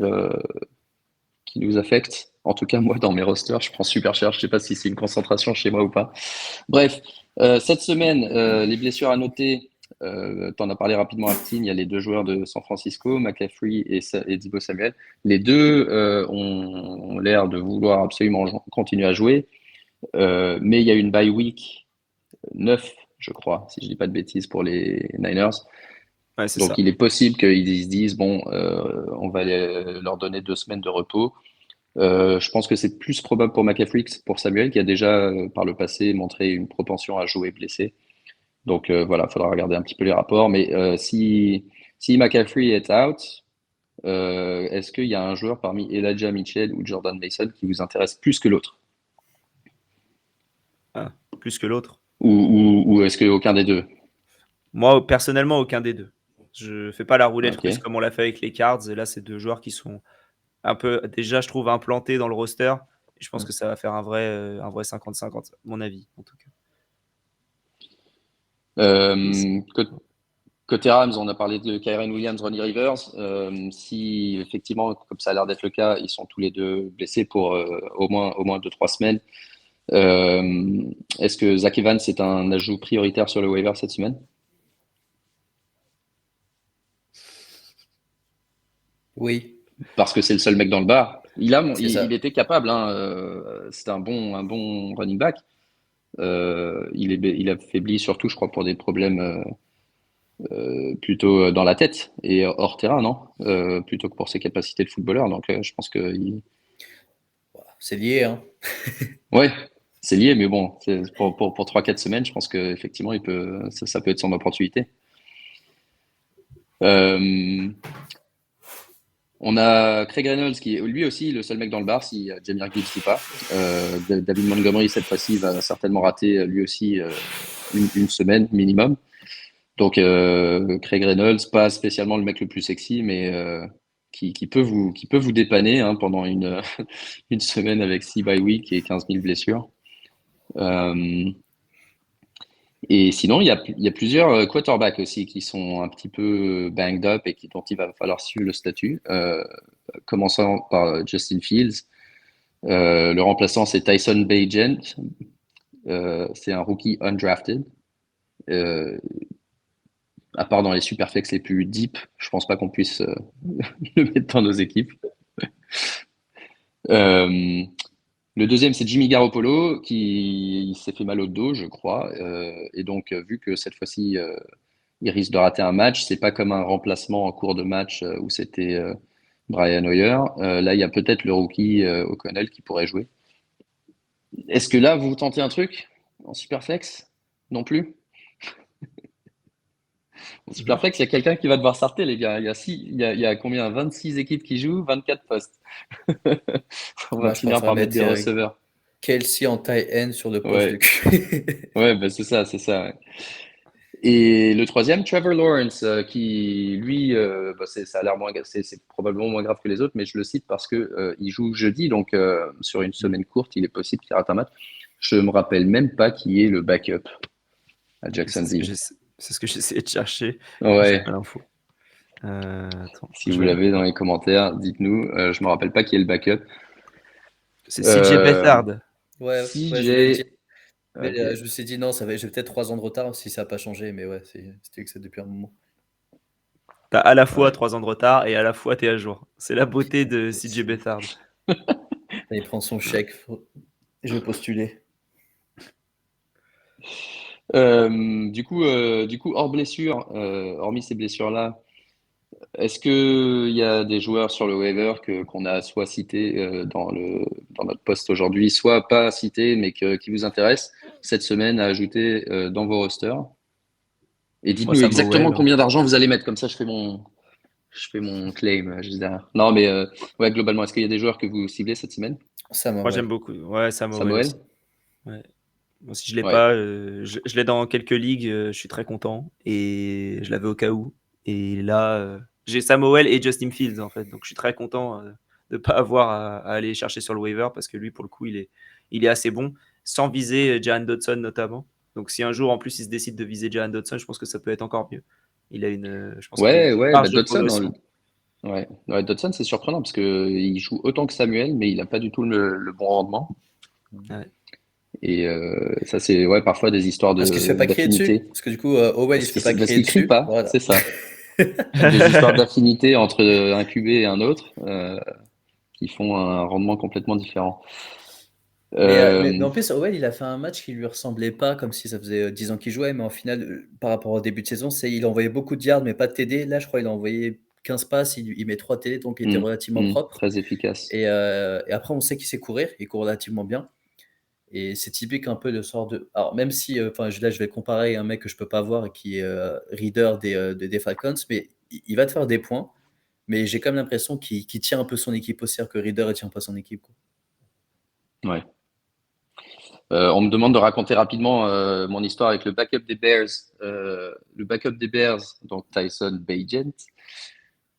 qui nous affectent. En tout cas, moi, dans mes rosters, je prends super cher. Je sais pas si c'est une concentration chez moi ou pas. Bref, cette semaine, les blessures à noter. Tu en as parlé rapidement, Aptin. Il y a les deux joueurs de San Francisco, McCaffrey et Deebo Samuel. Les deux ont l'air de vouloir absolument continuer à jouer. Mais il y a une bye week 9, je crois, si je dis pas de bêtises, pour les Niners. Ouais, c'est Donc ça. il est possible qu'ils se disent, bon, on va leur donner 2 semaines de repos. Je pense que c'est plus probable pour McCaffrey que pour Samuel, qui a déjà, par le passé, montré une propension à jouer blessé. Donc voilà, il faudra regarder un petit peu les rapports. Mais si McCaffrey est out, est-ce qu'il y a un joueur parmi Elijah Mitchell ou Jordan Mason qui vous intéresse plus que l'autre? Ah, plus que l'autre. Ou est-ce qu'aucun des deux? Moi, personnellement, aucun des deux. Je fais pas la roulette Ok. russe comme on l'a fait avec les Cards. Et là, c'est deux joueurs qui sont un peu, déjà, je trouve, implantés dans le roster. Et je pense que ça va faire un vrai 50-50, à mon avis, en tout cas. Euh, cô- Côté Rams, on a parlé de Kyren Williams, Ronnie Rivers. Si effectivement, comme ça a l'air d'être le cas, ils sont tous les deux blessés pour au moins 2, 3 semaines. Euh, Est-ce que Zach Evans est un ajout prioritaire sur le waiver cette semaine? Oui, Parce que c'est le seul mec dans le bar. c'est Il ça. était capable, hein, c'était un bon running back. Il a faibli surtout, je crois, pour des problèmes plutôt dans la tête et hors terrain, non? Plutôt que pour ses capacités de footballeur. Donc, je pense que, C'est lié, hein. ouais, c'est lié, mais bon, pour 3, 4 semaines, je pense que effectivement, ça peut être son opportunité. Euh, On a Craig Reynolds qui est lui aussi le seul mec dans le bar si Jahmyr Gibbs n'est pas. David Montgomery, cette fois-ci, va certainement rater lui aussi une semaine minimum. Donc, Craig Reynolds, pas spécialement le mec le plus sexy, mais qui peut vous dépanner hein, pendant une semaine avec 6 bye week et 15 000 blessures. Et sinon, il y a plusieurs quarterbacks aussi qui sont un petit peu banged up et dont il va falloir suivre le statut. Commençant par Justin Fields. Le remplaçant, c'est Tyson Bagent. C'est un rookie undrafted. À part dans les superflex les plus deep, je pense pas qu'on puisse le mettre dans nos équipes. Le deuxième, c'est Jimmy Garoppolo, qui s'est fait mal au dos, je crois. Et donc, vu que cette fois-ci, il risque de rater un match, c'est pas comme un remplacement en cours de match où c'était Brian Hoyer. Là, il y a peut-être le rookie O'Connell qui pourrait jouer. Est-ce que là, vous tentez un truc en Superflex? Non plus? En Superflex, il y a quelqu'un qui va devoir starter, les gars. Il y a combien? 26 équipes qui jouent, 24 postes. On va Moi, je finir préfère par mettre des mettre receveurs. Kelsey en tight end sur le poste Ouais. de QB. Ouais, bah c'est ça, c'est ça. Ouais. Et le troisième, Trevor Lawrence, qui lui, ça a l'air moins, c'est probablement moins grave que les autres, mais je le cite parce que il joue jeudi, donc sur une semaine courte, il est possible qu'il rate un match. Je me rappelle même pas qui est le backup à Jacksonville. C'est ce que j'essayais de chercher. Ouais. J'ai pas l'info. Attends, Si vous l'avez dans les commentaires, dites-nous. Je me rappelle pas qui est le backup. C'est CJ Beathard. Ouais, CJ. je voulais le dire. Mais Ok. je me suis dit non, j'ai peut-être 3 ans de retard si ça n'a pas changé, mais ouais, c'était que c'est depuis un moment. T'as à la fois 3 ans de retard et à la fois t'es à jour. C'est la beauté de CJ Beathard. Il prend son chèque. Je vais postuler. Du coup, hors blessure, hormis ces blessures-là, est-ce qu'il y a des joueurs sur le waiver qu'on a soit cités dans notre post aujourd'hui, soit pas cités, mais qui vous intéressent cette semaine à ajouter dans vos rosters? Et dites-nous Moi, exactement Samuel. combien d'argent vous allez mettre, comme ça je fais mon claim juste derrière. Non, mais ouais, globalement, est-ce qu'il y a des joueurs que vous ciblez cette semaine? Samuel. Moi, j'aime beaucoup. Ouais, Samuel. Samuel? Aussi. Ouais. Moi, si je l'ai Ouais. pas, je l'ai dans quelques ligues, je suis très content. Et je l'avais au cas où. Et là, j'ai Samuel et Justin Fields, en fait. Donc, je suis très content de ne pas avoir à aller chercher sur le waiver parce que lui, pour le coup, il est assez bon, sans viser Jahan Dodson notamment. Donc, si un jour, en plus, il se décide de viser Jahan Dodson, je pense que ça peut être encore mieux. Il a je pense qu'il a Ouais, une ouais, bah marge de Dodson, progression. ouais, Dodson, c'est surprenant parce qu'il joue autant que Samuel, mais il n'a pas du tout le bon rendement. Ouais. Et ça, c'est ouais, parfois des histoires Parce qu'il se fait pas crier dessus. d'affinité. Parce que du coup, Owen, il se fait pas Parce crier qu'il crie dessus. pas, Voilà. c'est ça. Des histoires d'affinité entre un QB et un autre qui font un rendement complètement différent. Mais en plus, Owen, il a fait un match qui lui ressemblait pas, comme si ça faisait 10 ans qu'il jouait, mais en final, par rapport au début de saison, il a envoyé beaucoup de yards, mais pas de TD. Là, je crois qu'il a envoyé 15 passes, il met 3 TD, donc il était relativement propre. Très efficace. Et après, on sait qu'il sait courir, il court relativement bien. Et c'est typique un peu de sort de. Alors, même si, là, je vais comparer un mec que je peux pas voir qui est Reader des Falcons, mais il va te faire des points. Mais j'ai quand même l'impression qu'il tient un peu son équipe aussi, que Reader ne tient pas son équipe. Quoi. Ouais. On me demande de raconter rapidement mon histoire avec le backup des Bears. Le backup des Bears, donc Tyson Bagent,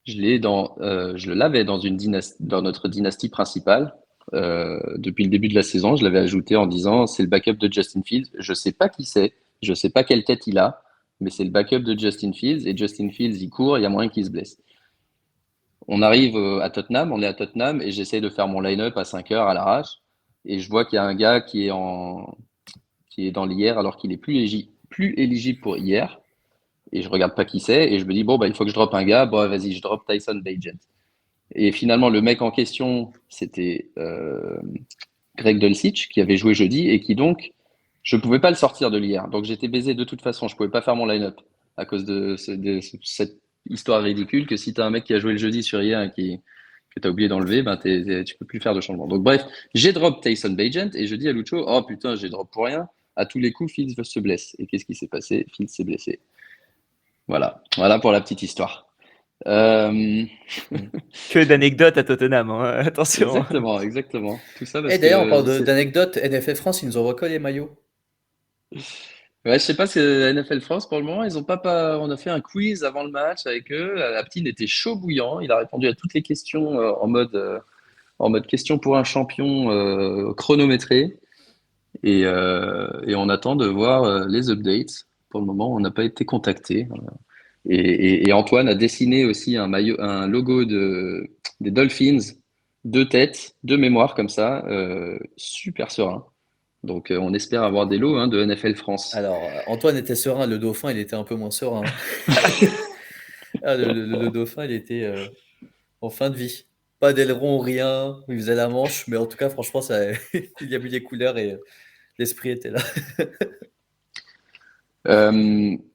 je l'avais dans notre dynastie principale. Depuis le début de la saison, je l'avais ajouté en disant c'est le backup de Justin Fields. Je sais pas qui c'est, je sais pas quelle tête il a, mais c'est le backup de Justin Fields. Et Justin Fields, il court, il y a moyen qu'il se blesse. On arrive à Tottenham, on est à Tottenham et j'essaye de faire mon line-up à 5 heures à l'arrache. Et je vois qu'il y a un gars qui est dans l'hier alors qu'il est plus éligible pour hier. Et je regarde pas qui c'est et je me dis bon bah il faut que je drop un gars. Bon vas-y, je drop Tyson Bagent. Et finalement le mec en question c'était Greg Dulcich qui avait joué jeudi et qui donc je pouvais pas le sortir de l'hier. Donc j'étais baisé de toute façon, je pouvais pas faire mon line-up à cause de cette histoire ridicule que si tu as un mec qui a joué le jeudi sur hier et que tu as oublié d'enlever, ben tu peux plus faire de changement. Donc bref, j'ai drop Tyson Bagent et je dis à Lucho, oh putain, j'ai drop pour rien. À tous les coups, Fields se blesse. Et qu'est-ce qui s'est passé? Fields s'est blessé. Voilà pour la petite histoire. Euh, Que d'anecdotes à Tottenham, hein, attention. exactement. Tout ça Et parce d'ailleurs, on que parle d'anecdotes. NFL France, ils nous envoient quoi les maillots? ouais, je sais pas, c'est NFL France pour le moment. Ils ont on a fait un quiz avant le match avec eux. Aptine était chaud bouillant. Il a répondu à toutes les questions en mode question pour un champion chronométré. Et on attend de voir les updates. Pour le moment, on n'a pas été contacté. Et Antoine a dessiné aussi un logo des Dolphins, deux têtes, deux mémoires comme ça, super serein. Donc on espère avoir des lots de NFL France. Alors, Antoine était serein, le dauphin, il était un peu moins serein. Ah, le dauphin, il était en fin de vie. Pas d'aileron, rien. Il faisait la manche, mais en tout cas, franchement, ça, il y a mis les couleurs et l'esprit était là.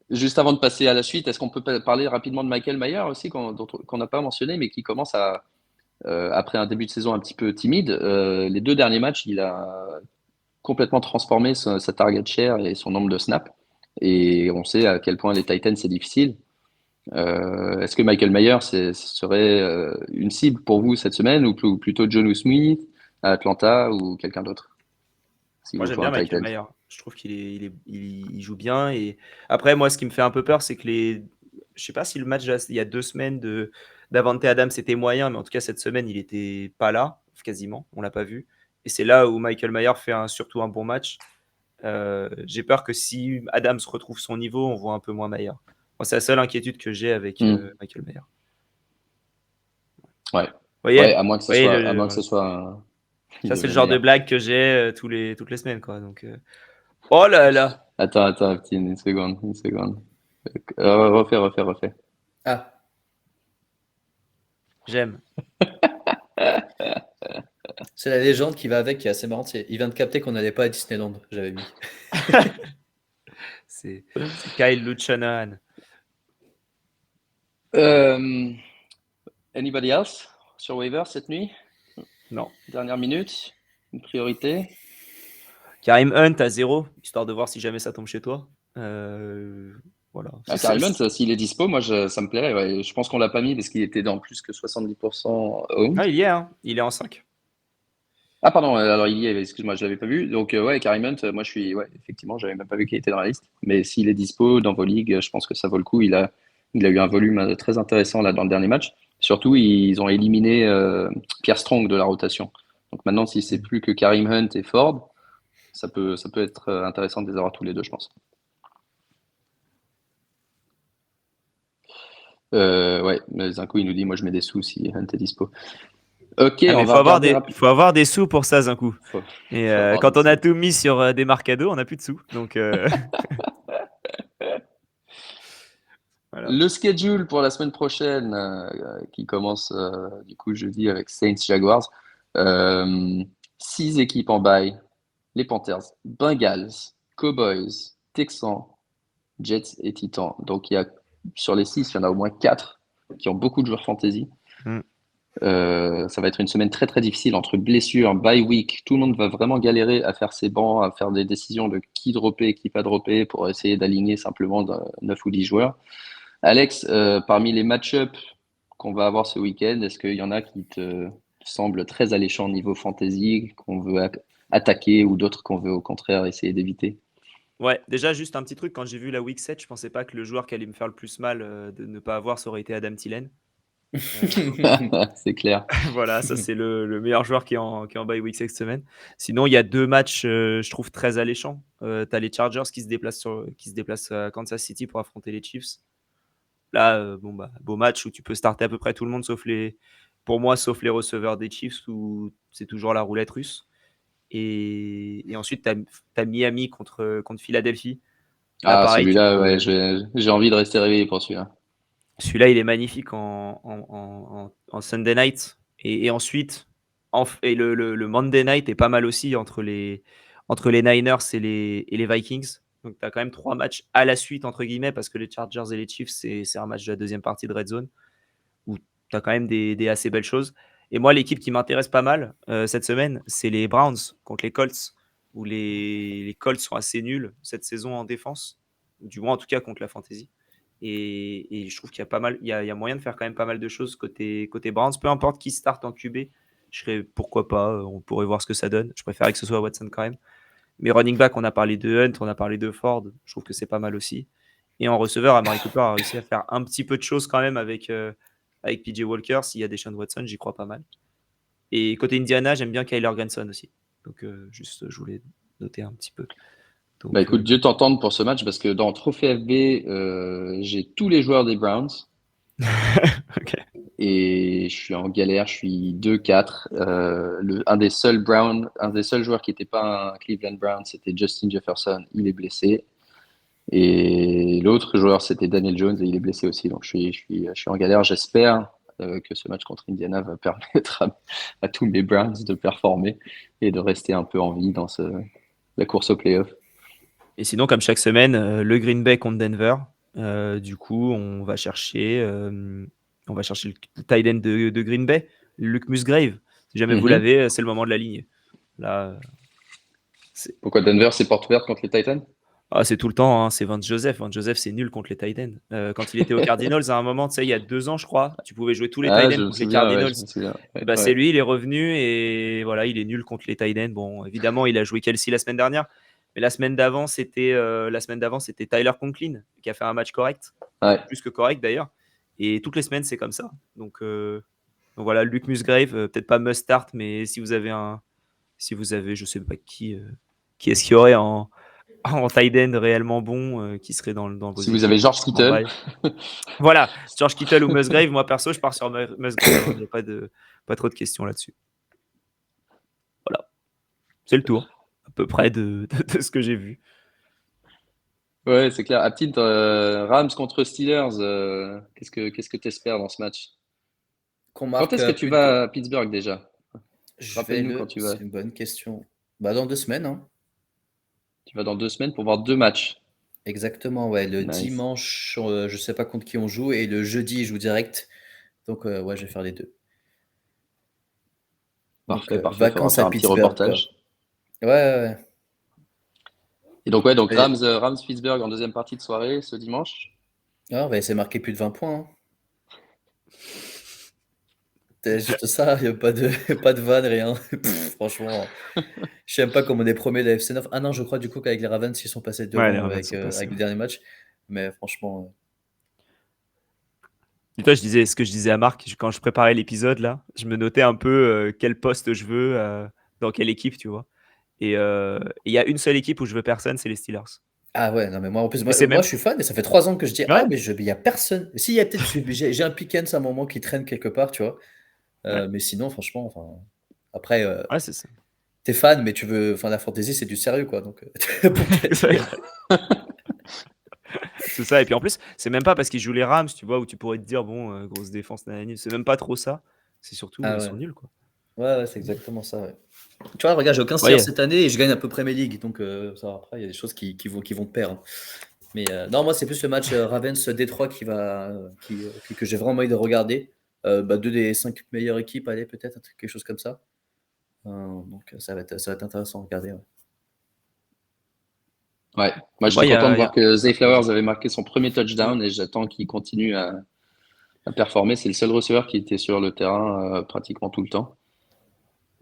Juste avant de passer à la suite, est-ce qu'on peut parler rapidement de Michael Mayer aussi, qu'on n'a pas mentionné, mais qui commence après un début de saison un petit peu timide, les deux derniers matchs, il a complètement transformé sa target share et son nombre de snaps. Et on sait à quel point les Titans, c'est difficile. Est-ce que Michael Mayer ce serait une cible pour vous cette semaine ou plutôt Jonnu Smith à Atlanta ou quelqu'un d'autre si Moi, vous j'aime jouez bien un Michael Titan? Mayer. Je trouve qu'il joue bien. Et après, moi, ce qui me fait un peu peur, c'est que je sais pas si le match il y a 2 semaines de Davante Adams c'était moyen, mais en tout cas, cette semaine, il était pas là, quasiment. On l'a pas vu. Et c'est là où Michael Mayer fait surtout un bon match. J'ai peur que si Adams retrouve son niveau, on voit un peu moins Mayer. Moi, c'est la seule inquiétude que j'ai avec Hmm. Michael Mayer. Ouais. Vous Ouais, voyez, à moins que ce voilà. soit il Ça, c'est le devient genre de meilleur. blague que j'ai toutes les semaines. Quoi. Donc, oh là là, Attends, petit, une seconde, une seconde. Refais. Ah, j'aime. c'est la légende qui va avec, qui est assez marrante. Il vient de capter qu'on n'allait pas à Disneyland, j'avais mis. C'est Kyle Luciano. Euh, Anybody else sur waiver cette nuit? Non. Dernière minute, une priorité? Karim Hunt à 0, histoire de voir si jamais ça tombe chez toi. Voilà. Ah, carrément, s'il est dispo, ça me plairait. Ouais. Je pense qu'on l'a pas mis parce qu'il était dans plus que 70% owned. Ah, il y est, hein. Il est en 5. Ah, pardon, alors il y est, excuse-moi, je l'avais pas vu. Donc, ouais, Karim Hunt, moi je suis. Ouais, effectivement, j'avais même pas vu qu'il était dans la liste. Mais s'il est dispo dans vos ligues, je pense que ça vaut le coup. Il a eu un volume très intéressant là dans le dernier match. Surtout, ils ont éliminé Pierre Strong de la rotation. Donc maintenant, si c'est plus que Karim Hunt et Ford, ça peut être intéressant de les avoir tous les deux, je pense. Ouais, mais Zinco, il nous dit, moi je mets des sous si Hunt est dispo. Ok, Ah, on mais va regarder rapidement. faut avoir des sous pour ça, d'un coup. Faut, Et faut avoir des quand on a sous. tout mis sur des Marcado, on n'a plus de sous. Donc, voilà. Le schedule pour la semaine prochaine, qui commence du coup jeudi avec Saints Jaguars. Euh, 6 équipes en bye. Les Panthers, Bengals, Cowboys, Texans, Jets et Titans. Donc sur les 6, il y en a au moins 4 qui ont beaucoup de joueurs fantasy. Mm. Ça va être une semaine très très difficile entre blessures, bye week. Tout le monde va vraiment galérer à faire ses bancs, à faire des décisions de qui dropper, qui pas dropper pour essayer d'aligner simplement 9 ou 10 joueurs. Alex, parmi les match-ups qu'on va avoir ce week-end, est-ce qu'il y en a qui te semblent très alléchants au niveau fantasy, qu'on veut attaquer ou d'autres qu'on veut au contraire essayer d'éviter? Ouais, déjà, juste un petit truc. Quand j'ai vu la Week 7, je pensais pas que le joueur qui allait me faire le plus mal de ne pas avoir, ça aurait été Adam Thielen. C'est clair. Voilà, ça c'est le meilleur joueur qui est en bye week cette semaine. Sinon, il y a 2 matchs, je trouve très alléchants. Tu as les Chargers qui se déplacent à Kansas City pour affronter les Chiefs. Là, bon bah beau match où tu peux starter à peu près tout le monde pour moi, sauf les receveurs des Chiefs où c'est toujours la roulette russe. Et ensuite, tu as Miami contre Philadelphie. Là, Ah, pareil, tu celui-là, ouais, peux. j'ai envie de rester réveillé pour celui-là. Celui-là, il est magnifique en Sunday night. Et ensuite, le Monday night est pas mal aussi entre les Niners et les Vikings. Donc, tu as quand même 3 matchs à la suite, entre guillemets, parce que les Chargers et les Chiefs, c'est un match de la deuxième partie de Red Zone, où tu as quand même des assez belles choses. Et moi, l'équipe qui m'intéresse pas mal cette semaine, c'est les Browns contre les Colts, où les Colts sont assez nuls cette saison en défense, du moins en tout cas contre la fantasy. Et je trouve qu'il y a pas mal, il y a moyen de faire quand même pas mal de choses côté Browns. Peu importe qui starte en QB, je serais pourquoi pas. On pourrait voir ce que ça donne. Je préférais que ce soit Watson quand même. Mais running back, on a parlé de Hunt, on a parlé de Ford. Je trouve que c'est pas mal aussi. Et en receveur, Amari Cooper a réussi à faire un petit peu de choses quand même avec PJ Walker. S'il y a Deshaun Watson, j'y crois pas mal. Et côté Indiana, j'aime bien Kyler Granson aussi. Donc, juste, je voulais noter un petit peu. Bah Donc, écoute, Dieu t'entende pour ce match parce que dans Trophée FB, j'ai tous les joueurs des Browns ok. et je suis en galère, je suis 2-4. Un des seuls joueurs qui n'était pas un Cleveland Brown, c'était Justin Jefferson, il est blessé. Et l'autre joueur, c'était Daniel Jones et il est blessé aussi. Donc je suis en galère. J'espère que ce match contre Indiana va permettre à tous mes Browns de performer et de rester un peu en vie dans la course au playoff. Et sinon, comme chaque semaine, le Green Bay contre Denver. Du coup, on va chercher le tight end de Green Bay, Luke Musgrave. Si jamais vous l'avez, c'est le moment de la ligne. Là, Pourquoi Denver, c'est porte ouverte contre les Titans? c'est tout le temps, hein, c'est Vance Joseph. Vance Joseph, c'est nul contre les tight ends. Quand il était aux Cardinals, à un moment, tu sais, il y a 2 ans, je crois, tu pouvais jouer tous les tight Ah, je ends me contre les souviens, ouais, Cardinals. je me souviens. Ouais, Bah, c'est ouais. lui, il est revenu et voilà, il est nul contre les tight ends. Bon, évidemment, il a joué Kelsey la semaine dernière, mais la semaine d'avant, c'était Tyler Conklin qui a fait un match correct, Ouais. plus que correct d'ailleurs. Et toutes les semaines, c'est comme ça. Donc voilà, Luke Musgrave, peut-être pas must start, mais si vous avez, je sais pas qui est-ce qu'il y aurait en tight end réellement bon qui serait dans vos Si vous avez équipes. George En Kittle, vrai. Voilà, George Kittle ou Musgrave, moi perso, je pars sur Musgrave. Il n'y a pas trop de questions là-dessus. Voilà, c'est le tour, à peu près de ce que j'ai vu. ouais, c'est clair. Aptine, Rams contre Steelers, qu'est-ce que tu espères dans ce match? Qu'on Quand marque est-ce que tu plus de. vas à Pittsburgh déjà? Rappelle-nous quand tu vas. C'est une bonne question. Bah, dans 2 semaines, hein. Tu vas dans 2 semaines pour voir 2 matchs. Exactement, ouais. Le Nice. dimanche, je sais pas contre qui on joue, et le jeudi, je joue direct. Donc, ouais, je vais faire les deux. Donc, Parfait, parfait. Faudra vacances faire à un petit Pittsburgh, quoi. reportage. Ouais, ouais, ouais. Et donc, ouais, donc Et- Rams Pittsburgh en deuxième partie de soirée ce dimanche. on va essayer de marquer plus de 20 points, hein. C'est juste ça, il n'y a pas de, pas de vanne, rien. Franchement, je sais même pas comment on est premier de la FC 9. Ah non, je crois du coup qu'avec les Ravens, ils sont passés Ouais, les devant Ravens avec, sont passés. avec le dernier match. Mais franchement, Et toi, ce que je disais à Marc quand je préparais l'épisode là, je me notais un peu quel poste je veux, dans quelle équipe, tu vois. Et il y a une seule équipe où je veux personne, c'est les Steelers. ah ouais, non, mais moi, en plus, Mais moi, c'est moi, même. je suis fan et ça fait 3 ans que je dis, ah, Ouais, mais il y a personne. Si, il y a peut-être, j'ai un Pickens à un moment qui traîne quelque part, tu vois. ouais, Mais sinon, franchement, enfin, après, ouais, c'est ça. t'es fan, mais tu veux, enfin, la fantasy, c'est du sérieux, quoi. Donc, pour gagner. C'est ça. Et puis en plus, c'est même pas parce qu'ils jouent les Rams, tu vois, où tu pourrais te dire, bon, grosse défense, nanani. C'est même pas trop ça. C'est surtout, Ah ils ouais. sont nuls, quoi. Ouais, c'est exactement ça, ouais. Tu vois, regarde, j'ai aucun CR Ouais, cette année et je gagne à peu près mes ligues. Donc, ça, après, il y a des choses qui vont de pair, hein. Mais non, moi, c'est plus le match Ravens-Détroit que j'ai vraiment envie de regarder. Bah, 2 des 5 meilleures équipes, allez, peut-être, quelque chose comme ça. Donc, ça va être intéressant à regarder, ouais. Ouais. Moi, et moi, j'étais il y content de a, il y voir a- que Zay vas-y. Flowers avait marqué son premier touchdown et j'attends qu'il continue à performer. C'est le seul receveur qui était sur le terrain pratiquement tout le temps.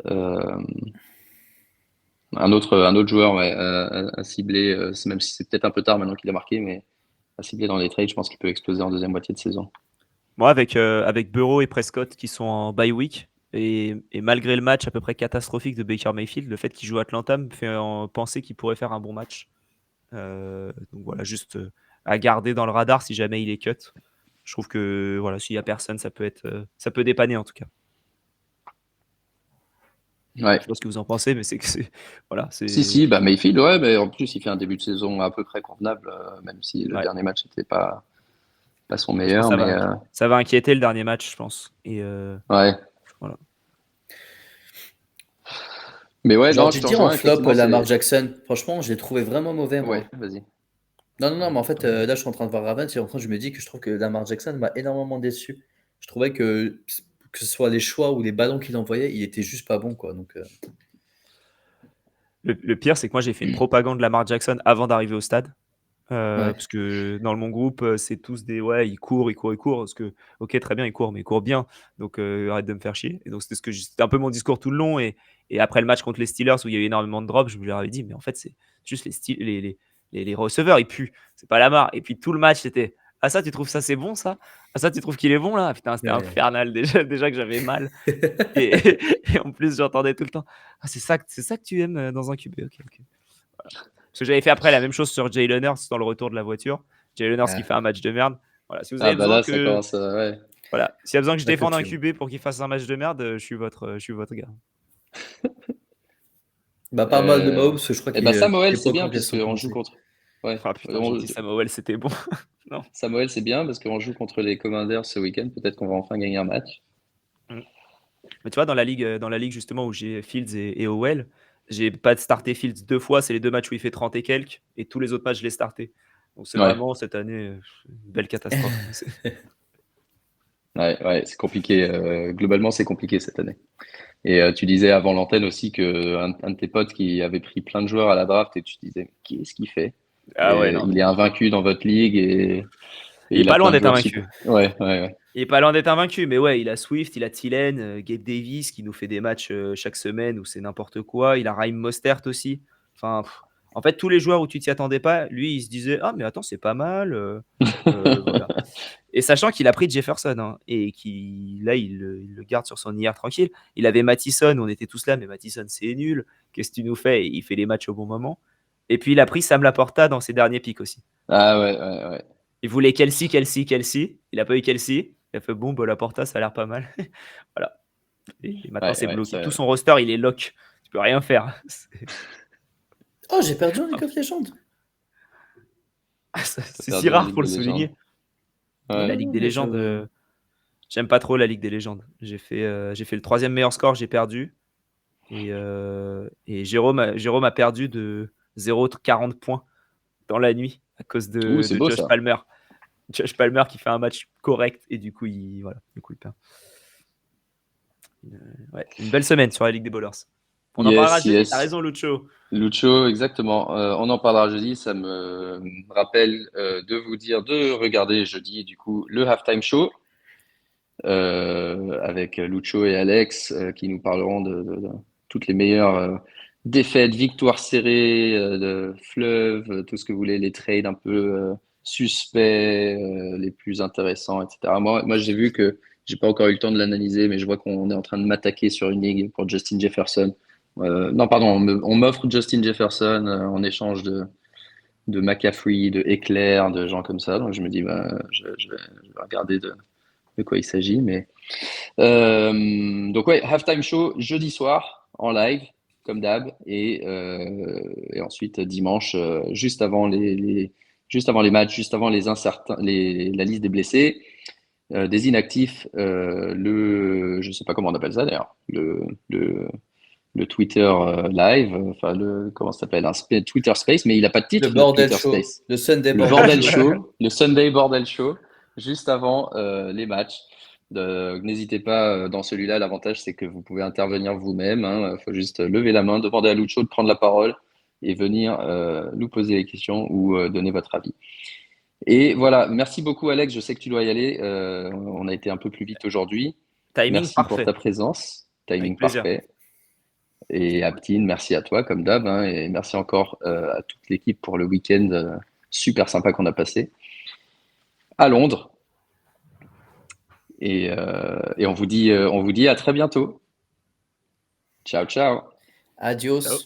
Euh, un autre joueur ouais, à cibler, même si c'est peut-être un peu tard maintenant qu'il a marqué, mais à cibler dans les trades, je pense qu'il peut exploser en deuxième moitié de saison. Moi, avec Burrow et Prescott qui sont en bye week, et malgré le match à peu près catastrophique de Baker Mayfield, le fait qu'il joue à Atlanta me fait penser qu'il pourrait faire un bon match. Donc voilà, juste à garder dans le radar si jamais il est cut. Je trouve que voilà, s'il y a personne, ça peut dépanner en tout cas. Ouais. Je sais pas ce que vous en pensez, mais voilà, Si, c'est si, bah Mayfield, ouais, mais en plus, il fait un début de saison à peu près convenable, même si le ouais. dernier match n'était pas son Je pense meilleur, que mais ça va inquiéter le dernier match, je pense. Et ouais. voilà. Mais ouais, J'ai non, envie je de te dire en rejoins, flop, effectivement, Lamar c'est. Jackson. Franchement, je l'ai trouvé vraiment mauvais, Ouais, moi. vas-y. Non, non, non, mais en fait, là, je suis en train de voir Ravens et en fait, je me dis que je trouve que Lamar Jackson m'a énormément déçu. Je trouvais que ce soit les choix ou les ballons qu'il envoyait, il était juste pas bon, quoi. Donc, Le pire, c'est que moi, j'ai fait une propagande de Lamar Jackson avant d'arriver au stade. Ouais. Parce que dans mon groupe, c'est tous des ouais, ils courent, parce que OK, très bien, ils courent, mais ils courent bien, donc arrête de me faire chier et donc c'était un peu mon discours tout le long et après le match contre les Steelers où il y a eu énormément de drops, je leur avais dit: «Mais en fait, c'est juste les receveurs, ils puent, c'est pas Lamar» et puis tout le match, c'était: «Ah ça, tu trouves ça, c'est bon ça? Ah ça, tu trouves qu'il est bon là?» Putain, c'était Ouais. infernal déjà que j'avais mal et et en plus, j'entendais tout le temps: «Ah c'est ça que tu aimes, dans un QB? OK, OK». Parce que j'avais fait après la même chose sur Jalen Hurts dans le retour de la voiture. Jalen Hurts qui Ah. fait un match de merde. Voilà, si vous Ah avez bah besoin là, ça que commence, ouais. voilà, s'il y a besoin que je Là, faut que défende un tu QB pour qu'il fasse un match de merde, je suis votre gars. bah, pas mal de Euh, Mahomes, je crois et bah qu'il Samuel, est pas c'est bien encore parce question de qu'on joue commencer. contre. Ouais. Ah putain, j'ai dit Samuel, c'était bon. Non. Samuel, c'est bien parce qu'on joue contre les Commanders ce week-end. Peut-être qu'on va enfin gagner un match. Mmh. Mais tu vois, dans la ligue justement où j'ai Fields et Howell, j'ai pas starté Fields 2 fois, c'est les 2 matchs où il fait 30 et quelques et tous les autres matchs, je l'ai starté. Donc c'est Ouais, vraiment cette année, une belle catastrophe. ouais, c'est compliqué. Globalement, c'est compliqué cette année. Et tu disais avant l'antenne aussi que un de tes potes qui avait pris plein de joueurs à la draft et tu te disais, qu'est-ce qu'il fait? Ah ouais, Et non il mais est invaincu dans votre ligue et il est il a pas loin plein de d'être joueurs super. invaincu. Ouais, ouais, ouais. Il est pas loin d'être invaincu, mais ouais, il a Swift, il a Thielen, Gabe Davis qui nous fait des matchs chaque semaine où c'est n'importe quoi. Il a Raheem Mostert aussi. Enfin, en fait, tous les joueurs où tu t'y attendais pas, lui, il se disait ah mais attends, c'est pas mal. Voilà. Et sachant qu'il a pris Jefferson hein, et qu'il là il le garde sur son IR tranquille. Il avait Mattison, on était tous là, mais Mattison c'est nul. Qu'est-ce que tu nous fais? Il fait les matchs au bon moment. Et puis il a pris Sam Laporta dans ses derniers pics aussi. Ah ouais, ouais, ouais. Il voulait Kelsey. Il a pas eu Kelsey. Il a fait bon, bah, Laporta, ça a l'air pas mal. Voilà. Et maintenant, Ouais, c'est ouais, bloqué. ça, Tout son roster, il est lock. Tu peux rien faire. Oh, j'ai perdu en League of Legends. t'as C'est si perdu en rare, Ligue faut le des légendes. souligner. Mais la Ouais. Ligue des Ouais, légendes, j'aime pas trop la Ligue des légendes. J'ai fait le troisième meilleur score, j'ai perdu. Et Jérôme a perdu de 0,40 points dans la nuit à cause Ouh, de, c'est de beau Josh ça. Palmer. Josh Palmer qui fait un match correct et voilà, du coup il perd. Ouais, une belle semaine sur la Ligue des Ballers. On en parlera Yes, jeudi, t'as yes. raison Lucho. Lucho, exactement. On en parlera jeudi. Ça me rappelle de vous dire de regarder jeudi, du coup, le halftime show avec Lucho et Alex qui nous parleront de toutes les meilleures défaites, victoires serrées, de fleuves, tout ce que vous voulez, les trades un peu suspects, les plus intéressants, etc. Moi j'ai vu que j'ai pas encore eu le temps de l'analyser, mais je vois qu'on est en train de m'attaquer sur une ligue pour Justin Jefferson. Non, pardon, on m'offre Justin Jefferson en échange de McCaffrey, de Eclair, de gens comme ça. Donc je me dis, bah, je vais regarder de quoi il s'agit. Mais donc ouais, halftime show jeudi soir en live comme d'hab et ensuite dimanche juste avant les matchs, juste avant les incertains, la liste des blessés, des inactifs, je sais pas comment on appelle ça d'ailleurs, le Twitter live, enfin comment ça s'appelle, Twitter Space, mais il a pas de le titre notre bordel Twitter show. Space. Le Sunday Le bordel bordel show. show, le Sunday bordel show, juste avant les matchs. N'hésitez pas dans celui-là. L'avantage c'est que vous pouvez intervenir vous-même. Il faut juste lever la main, demander à Lucho de prendre la parole et venir nous poser les questions ou donner votre avis. Et voilà, merci beaucoup Alex. Je sais que tu dois y aller. On a été un peu plus vite aujourd'hui. Timing Merci pour ta parfait. présence. Avec Timing plaisir. parfait. Et Aptine, merci à toi comme d'hab, et merci encore à toute l'équipe pour le week-end super sympa qu'on a passé à Londres. Et on vous dit à très bientôt. Ciao, ciao. Adios. Ciao.